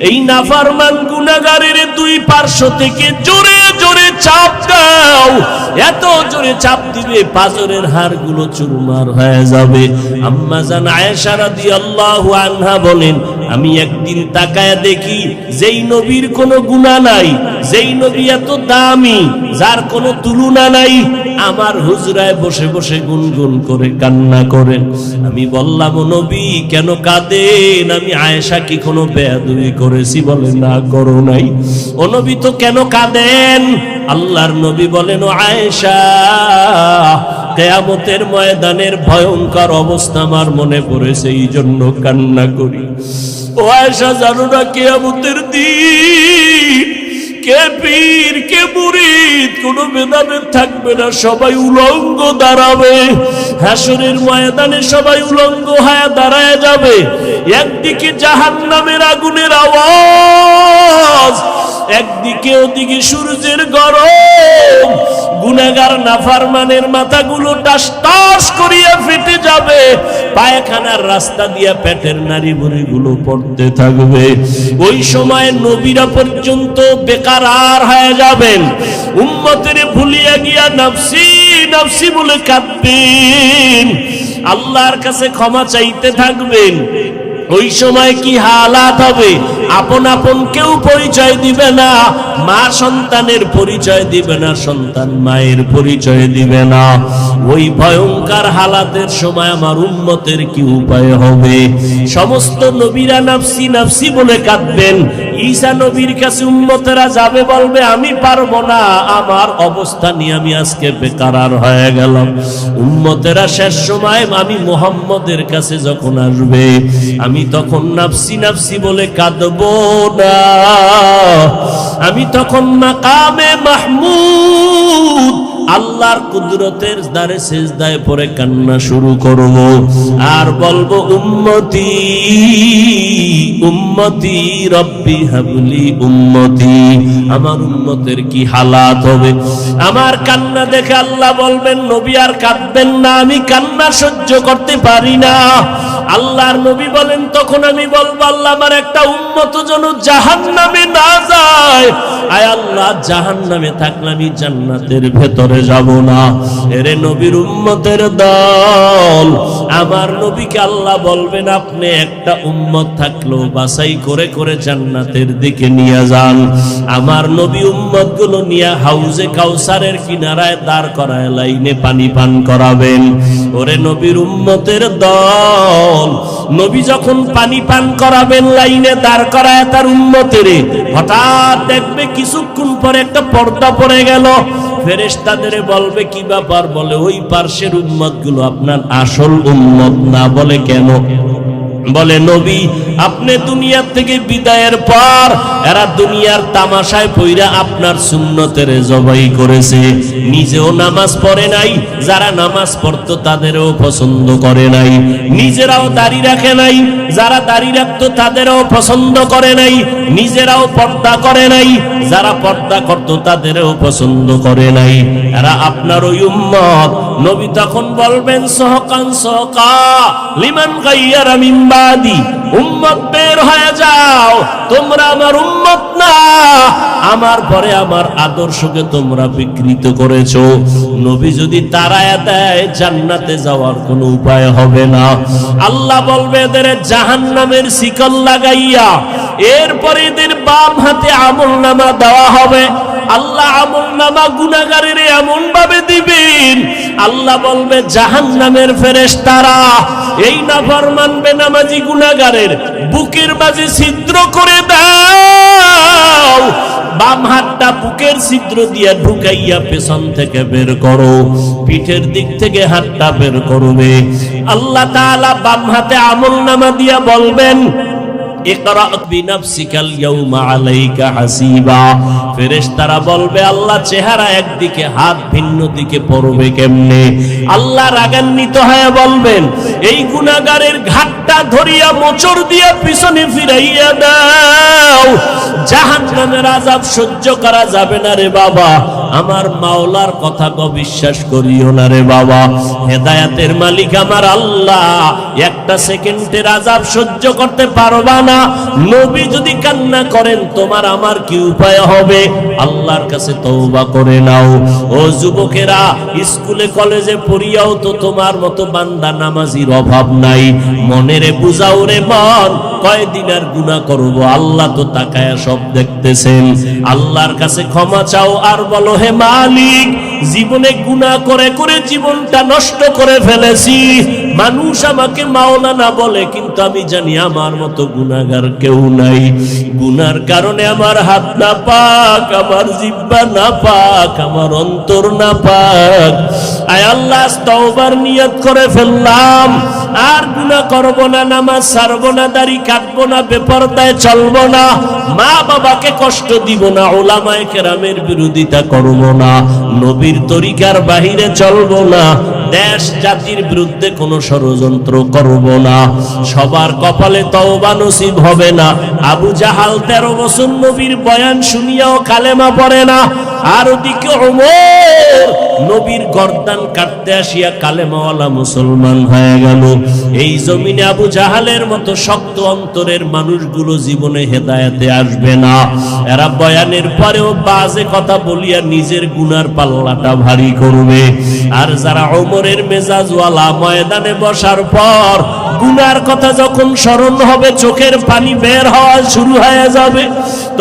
এই নাফরমান গুনাহগারের দুই পার্শ্ব থেকে জোরে জোরে চাপ দাও। এত জোরে চাপ দিবে পাজরের হাড়গুলো চুরমার হয়ে যাবে। আম্মা জান আয়েশা রাদিয়াল্লাহু আনহা বলেন, আমি একদিন তাকায়া দেখি যেই নবীর কোনো গুনাহ নাই, যেই নবী এত দামি, যার কোনো তুলনা নাই, আমার হুজরায় বসে বসে গুনগুন করে কান্না করেন। আমি বললাম, ও নবী কেন কাঁদেন? আমি আয়েশা কি কোনো বেয়াদবি করেছি? বলে না, করো নাই। ও নবী তো কেন কাঁদেন? আল্লাহর নবী বলেন, ও আয়েশা, কিয়ামতের ময়দানের ভয়ঙ্কর অবস্থা আমার মনে পড়েছে, এই জন্য কান্না করি। ও আয়েশা, জানো না কিয়ামতের দিন কে পীর কে মুরিদ কোনো ভেদাভেদ থাকবে না, সবাই উলঙ্গ দাঁড়াবে। হাসরের ময়দানে সবাই উলঙ্গ হয়ে দাঁড়ায় যাবে। একদিকে জাহান্নামের আগুনের আওয়াজ, একদিকে ওদিকে সূর্যের গরম। গুনাহগার নাফরমানের মাথাগুলো টাস টাস করিয়া ফেটে যাবে, পায়খানার রাস্তা দিয়া পেটের নাড়ি ভুঁড়িগুলো পড়তে থাকবে। ওই সময় নবীরা পর্যন্ত বেকারার হয়ে যাবেন, উম্মতের ভুলিয়া গিয়া নফসি নফসি বলে কাঁদবেন, আল্লাহর কাছে ক্ষমা চাইতে থাকবেন। ওই সময় কি হালাত হবে? আপন আপন কেউ পরিচয় দিবে না, মা সন্তানের পরিচয় দিবে না, সন্তান মায়ের পরিচয় দিবে না। ওই ভয়ঙ্কর হালাতের সময় আমার উম্মতের কি উপায় হবে? সমস্ত নবীরা নফসি নফসি বলে কাঁদবেন। ঈসা নবীর কাছে উম্মতেরা যাবে, বলবে আমি পারবো না, আমার অবস্থা নিয়ে আমি আজকে বেকারার হয়ে গেলাম। উম্মতেরা শেষ সময় আমি মুহাম্মদের কাছে যখন আসবে, আমি তখন নফসি নফসি বলে কাঁদবো না, আমি তখন মাকামে মাহমুদ আল্লাহর কুদরতের দ্বারে সিজদায় পড়ে কান্না শুরু করব, আর বলবো, উম্মতি উম্মতি রব্বি হাবলি উম্মতি। আমার উম্মতের কি হালাত হবে? আমার কান্না দেখে আল্লাহ বলবেন, নবী আর কাঁদবেন না, আমি কান্না সহ্য করতে পারি না। আল্লাহর নবী বলেন, তখন আমি বলবো, আল্লাহ আমার একটা উম্মত যেন জাহান্নামে না যায়। আয় আল্লাহ, জাহান্নামে থাকলে আমি জান্নাতের ভেতরে যাব না। এরে নবীর উম্মতের দল, আমার নবীকে আল্লাহ বলবেন, আপনি একটা উম্মত থাকলো বাছাই করে করে জান্নাতের দিকে নিয়ে যান। আমার নবী উম্মত গুলো নিয়ে হাউজে কাউসারের কিনারায় দাঁড় করায় লাইনে পানি পান করাবেন। ওরে নবীর উম্মতের দল, নবী যখন পানি পান করাবেন লাইনে দাঁড় করায় তার উম্মতের, হঠাৎ দেখবে কিছুক্ষণ পরে একটা পর্দা পড়ে গেল। ফেরেশতাদের বলবে, কি ব্যাপার? বলে, ওই পার্শ্বের উম্মত গুলো আপনার আসল উম্মত না। বলে, কেন? বলে, নবী আপনি দুনিয়ার থেকে বিদায়ের পর এরা দুনিয়ার তামাশায় পইরা আপনার সুন্নতের জবাই করেছে, নিজেও নামাজ পড়ে নাই, যারা নামাজ পড়তো তাদেরও পছন্দ করে নাই, নিজেরাও দাড়ি রাখে নাই, যারা দাড়ি রাখতো তাদেরও পছন্দ করে নাই, নিজেরাও পর্দা করে নাই, যারা পর্দা করতো তাদেরও পছন্দ করে নাই। এরা আপনার ওই উম্মত। নবী তখন বলবেন সহকান সহকা লিমান গায়্যারা মিন বাদি, উম্মত বের হয়ে যাও, তোমরা আমার উম্মত না, আমার পরে আমার আদর্শকে তোমরা বিকৃত করেছো। নবী যদি তাড়ায়া দেয় জান্নাতে যাওয়ার কোনো উপায় হবে না। আল্লাহ বলবে এদের জাহান্নামের শিকল লাগাইয়া এরপরে এদের বাম হাতে আমলনামা দেওয়া হবে। আল্লাহ আমলনামা গুনাহগারের এমন ভাবে দিবেন, আল্লাহ বলবে জাহান্নামের ফেরেশতারা এই নাফরমান বেনামাজি গুনাহগারের বুকের মাঝে ছিদ্র করে দাও, বাম হাতটা বুকের ছিদ্র দিয়ে ঢুকাইয়া পেছন থেকে বের করো, পিঠের দিক থেকে হাতটা বের করবে। আল্লাহ তাআলা বাম হাতে আমলনামা দিয়া বলবেন ইকরা বিনাফসিকাল ইয়াউমা আলাইকা হাসিবা। ফেরেশতারা বলবে আল্লাহ চেহারা একদিকে, হাত ভিন্ন দিকে পড়বে কেমনে? আল্লাহ রাগান্বিত হয়ে বলবেন এই গুনাহগারের ঘাটটা ধরিয়া মোচড় দিয়া পিছনে ফিরাইয়া দাও, জাহান্নামের আযাব সহ্য করা যাবে না রে বাবা, আমার মাওলার কথা গো বিশ্বাস করিও না রে বাবা। হেদায়েতের মালিক আমার আল্লাহ, একটা সেকেন্ডের আযাব সহ্য করতে পারবা না। নবী যদি কান্না করেন তোমার আমার কি উপায় হবে? আল্লাহর কাছে তওবা করে নাও। ও যুবকেরা, স্কুলে কলেজে পড়িয়াও তো তোমার মতো বান্দা নামাজির অভাব নাই। মনেরে বুঝাও রে মন, কয়দিন আর গুনাহ করব? আল্লাহ তো তাকায়া সব দেখতেছেন। আল্লাহর কাছে ক্ষমা চাও আর বলো হে মালিক, জীবনে গুনাহ করে করে জীবনটা নষ্ট করে ফেলেছি। মানুষ আমাকে মাওলানা বলে, কিন্তু আমি জানি আমার মতো গুনাহগার কেউ নাই। গুনার কারণে আমার হাত না পাক, আমার জিহ্বা না পাক, আমার অন্তর না পাক। আয় আল্লাহ, তওবার নিয়ত করে ফেললাম, আর গুনাহ করব না, নামাজ ছাড়ব না, দাড়ি কাটবো না, বেপরদায় চলবো না, মা বাবাকে কষ্ট দিব না, উলামায়ে কেরামের বিরোধিতা করব না, নবীর তরিকার বাহিরে চলবো না, দেশ জাতির বিরুদ্ধে কোনো ষড়যন্ত্র করব না। সবার কপালে তওবা নসিব হবে না। আবু জাহাল 13 বছর নবীর বয়ান শুনিয়াও কালেমা পড়ে না, আর ওদিকে ওমর নবীর গর্দান কাটতে আসিয়া কালেমাওয়ালা মুসলমান হয়ে গেল। এই জমিনে আবু জাহালের মতো শক্ত অন্তরের মানুষগুলো জীবনে হেদায়েতে আসবে না। এরা বয়ানের পরেও বাজে কথা বলিয়া নিজের গুনার পাল্লাটা ভারী করবে। আর যারা ওমরের মেজাজওয়ালা, ময়দানে বসার পর গুনার কথা যখন স্মরণ হবে, চোখের পানি বের হওয়া শুরু হয়ে যাবে,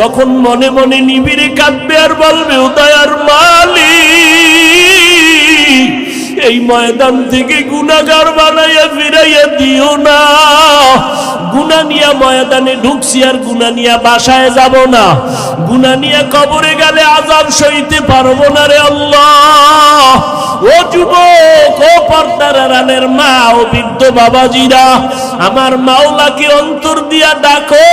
তখন মনে মনে নিবিড়ে কাঁদবে আর বলবে ও দয়ার মালিক, এই ময়দান থেকে গুনাহগার বানাইয়া ফিরাইয়া দিও না। গুনাহ নিয়া ময়দানে ঢুকছি আর গুনাহ নিয়া বাসায় যাব না, গুনাহ নিয়া কবরে গেলে আযাব সইতে পারবো না রে আল্লাহ। ও যুবক, ও পর্দার আড়ালের মা, ও বৃদ্ধ বাবাজিরা, আমার মাওলাকে অন্তর দিয়া ডাকো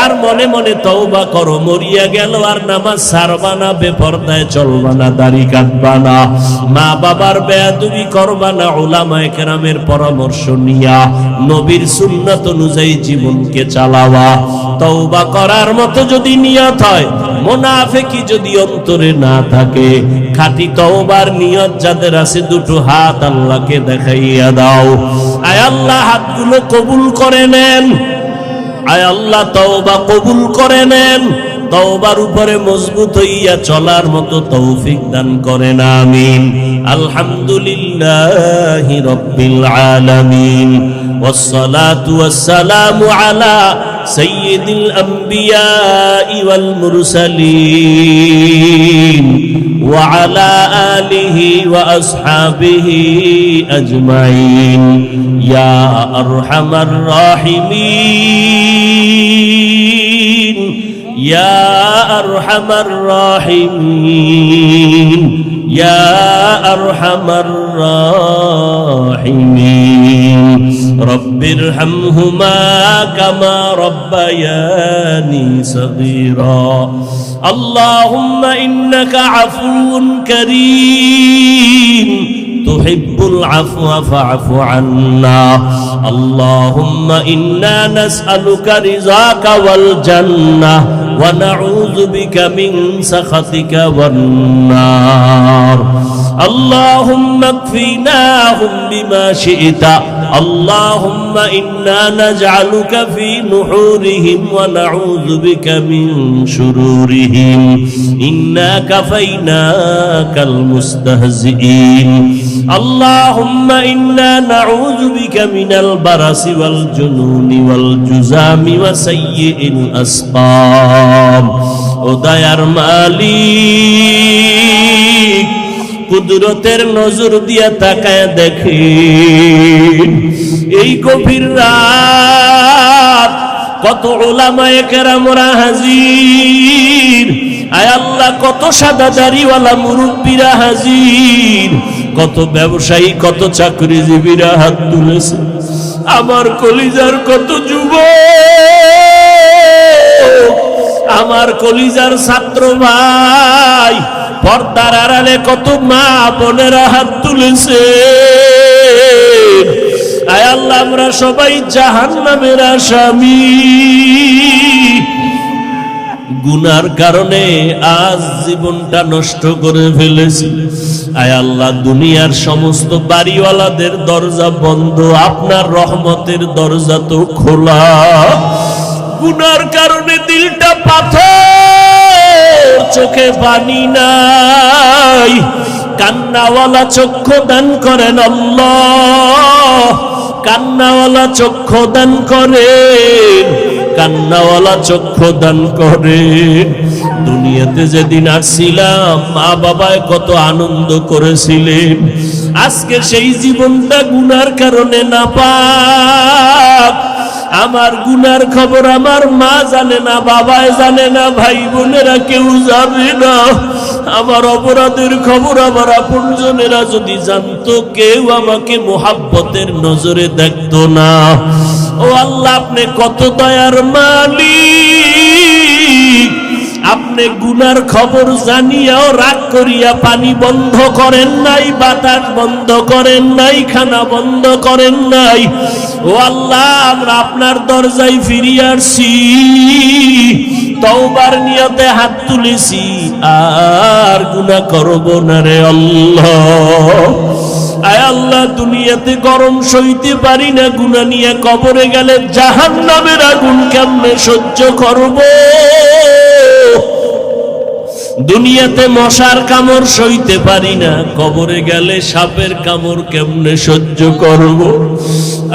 আর মনে মনে তওবা করো। মরিয়া গেল আর নামাজ ছাড়বা না, বেপরদায় চলবা না, দাড়ি কাটবা না, মা বাবার বেয়াদবি করবা না, উলামায়ে কেরামের পরামর্শ নিয়া নবীর সুন্নাত অনুযায়ী জীবনকে চালাবা। তওবা করার মতো যদি নিয়ত হয়, মুনাফিকি যদি অন্তরে না থাকে, খাঁটি তওবার নিয়ত যাদের আছে দুটো হাত আল্লাহকে দেখাইয়া দাও। আয় আল্লাহ, হাতগুলো কবুল করে নেন। আয় আল্লাহ, তওবা কবুল করে নেন। তওবার উপরে মজবুত হইয়া চলার মতো তৌফিক দান করেন, আমিন। আলহামদুলিল্লাহি রাব্বিল আলামিন, والصلاة والسلام على سيد الأنبياء والمرسلين وعلى آله وأصحابه أجمعين يا أرحم الراحمين يا أرحم الراحمين يا أرحم الراحمين رب বিরহামহুমা কামা রব্বায়ানি সগীরা আল্লাহুম্মা ইন্নাকা আফুউন কারীম তুহিব্বুল আফওয়া ফা'ফু আন্না আল্লাহুম্মা ইন্না নাসআলুকা রিযাকা ওয়াল জান্নাহ ওয়া নাউযু বিকা মিন সাখাতিকা ওয়ান নার আল্লাহুম্মা কফিনাহুম বিমা শি'তা আল্লাহুম্মা ইন্না নাজআলুকা ফি নুহুরিহিম ওয়া নাউযু বিকা মিন শুরুরিহিম ইন্না কাফাইনাকাল মুস্তাহজিঈন আল্লাহুম্মা ইন্না নাউযু বিকা মিনাল বারাসি ওয়াল জুনুনি ওয়াল জুযামি ওয়া সাইয়্যিল আসকাম ও দয়ার মালিক কুদরতের নজর দিয়া তাকায় দেখেন এই গভীর রাত কত উলামায়ে কেরামরা হাজির আয় আল্লাহ কত সাদা দাড়িওয়ালা মুরব্বিরা হাজির কত ব্যবসায়ী কত চাকরিজীবীরা হাত তুলেছে আমার কলিজার কত যুবক আমার কলিজার ছাত্র ভাই পর্দার আড়ালে কত মা বোনেরা হাত তুলেছে আয় আল্লাহ আমরা সবাই জাহান্নামের আসামি গুনার কারণে আজ জীবনটা নষ্ট করে ফেলেছি আয় আল্লাহ দুনিয়ার সমস্ত বাড়িওয়ালাদের দরজা বন্ধ আপনার রহমতের দরজা তো খোলা গুনার কারণে দিলটা পাথর চোখে পানি নাই কান্নাওয়ালা চক্ষু দান করেন আল্লাহ কান্নাওয়ালা চক্ষু দান করেন কান্নাওয়ালা চক্ষু দান করেন দুনিয়াতে যেদিন আসছিলাম মা বাবায় কত আনন্দ করেছিলেন আজকে সেই জীবনটা গুনার কারণে নাপাক আমার গুনার খবর আমার মা জানে না বাবায় জানে না ভাই বোনেরা কেউ জানে না আমার অপরাধের খবর আমার আপনজনেরা যদি জানতো কেউ আমাকে মোহাব্বতের নজরে দেখতো না ও আল্লাহ আপনি কত দয়ার মালিক আপনি গুনার খবর জানিয়াও রাগ করিয়া পানি বন্ধ করেন নাই বাতাস বন্ধ করেন নাই খানা বন্ধ করেন নাই ও আল্লাহ আমরা আপনার দরজায় ফিরে আসছি তওবার নিয়তে হাত তুলেছি আর গুনাহ করব না রে আল্লাহ আয় আল্লাহ দুনিয়াতে গরম সইতে পারি না গুনাহ নিয়ে কবরে গেলে জাহান্নামের আগুন কেমনে সহ্য করব দুনিয়াতে মশার কামড় সইতে পারি না কবরে গেলে সাপের কামড় কেমনে সহ্য করব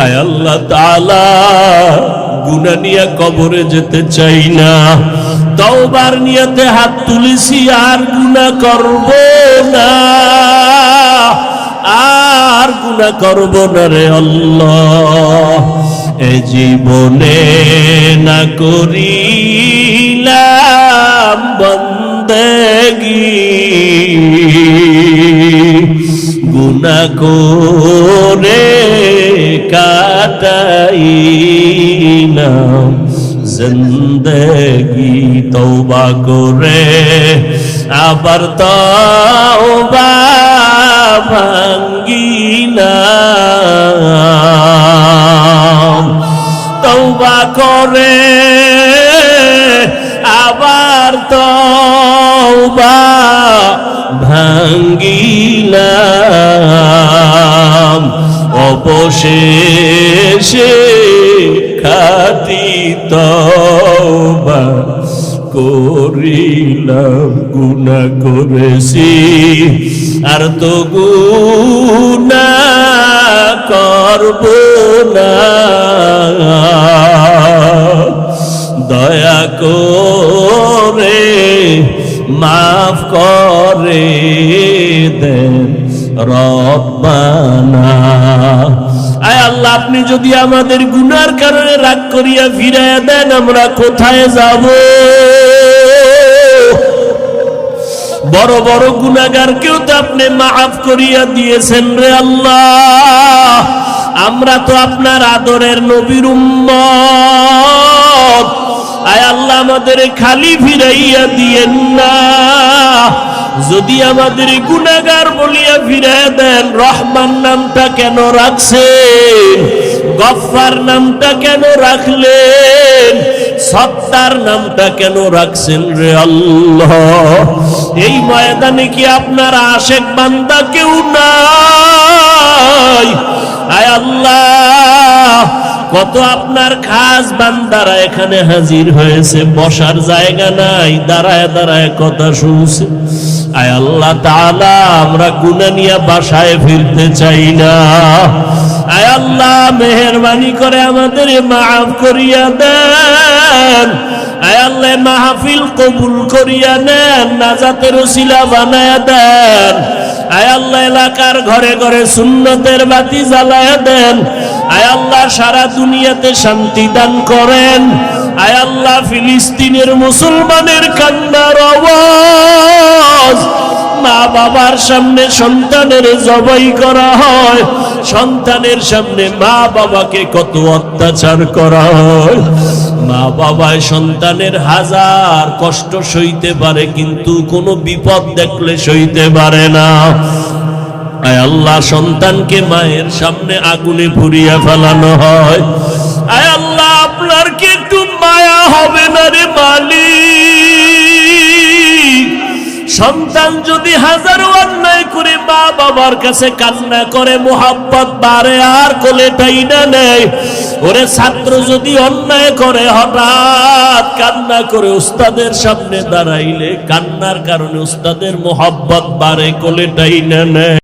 আয় আল্লাহ তাআলা গুনাহ নিয়ে কবরে যেতে চাই না তওবার নিয়তে হাত তুলেছি আর গুনাহ করব না আর গুনাহ করব না রে আল্লাহ এ জীবনে না করিলাম বন্দেগি গুনাহ করে কাটাইলাম জিন্দেগি তওবা করে আবার তওবা ভাঙ্গিলাম তওবা করে আবার তওবা ভাঙ্গিলাম অবশেষে খাঁটি তওবা করিলাম গুনাহ করেছি আর তো গুনাহ করব না দয়া করে মাফ করে দেন রব্বানা আয় আল্লাহ আপনি যদি আমাদের গুনার কারণে রাগ করিয়া ফিরাইয়া দেন আমরা কোথায় যাব বড় বড় গুনাহগারকেও তো আপনি মাফ করিয়া দিয়েছেন রে আল্লাহ আমরা তো আপনার আদরের নবীর উম্মত। আয় আল্লাহ আমাদের খালি ফিরাইয়া দিয়েন না, যদি আমাদের গুনাহগার বলিয়া ফিরাইয়া দেন। রহমান নামটা কেন রাখছেন? গফফার নামটা কেন রাখলেন? সত্তার নামটা কেন রাখছেন রে আল্লাহ? এই ময়দানে কি আপনার আশেক বান্দা কেউ নাই? আয় আল্লাহ, কত আপনার খাস বান্দারা এখানে হাজির হয়েছে, বসার জায়গা নাই, দাঁড়ায় দাঁড়ায় কথা শুনছে। আয় আল্লাহ তাআলা, আমরা গুনাহ নিয়ে বাসায় ফিরতে চাই না। আয় আল্লাহ, মেহেরবানি করে আমাদের মাফ করিয়া দেন। আয় আল্লাহ, মাহফিল কবুল করিয়া নেন, নাজাতের ওসিলা বানায়া দেন। আয় আল্লাহ, এলাকার ঘরে ঘরে সুন্নতের বাতি জ্বালায়া দেন। আয় আল্লাহ, সারা দুনিয়াতে শান্তি দান করেন। আয় আল্লাহ, ফিলিস্তিনের মুসলমানের কান্নার আওয়াজ, মা বাবার সামনে সন্তানের জবাই করা হয়, সন্তানের সামনে মা বাবাকে কত অত্যাচার করা হয়। মা বাবায় সন্তানের হাজার কষ্ট সইতে পারে, কিন্তু কোনো বিপদ দেখলে সইতে পারে না। আয় আল্লাহ, সন্তানকে মায়ের সামনে আগুনে পুড়িয়ে ফেলানো হয়। আয় আল্লাহ, আপনার কি একটু মায়া হবে না রে মালিক? সন্তান যদি হাজারো অন্যায় করে মা বাবার কাছে কান্না করে, মোহাব্বত বাড়ে আর কোলে টাইনা নেয়। ওরে ছাত্র যদি অন্যায় করে, হঠাৎ কান্না করে উস্তাদের সামনে দাঁড়াইলে কান্নার কারণে উস্তাদের মোহাব্বত বাড়ে, কোলে টাইনা নেয়।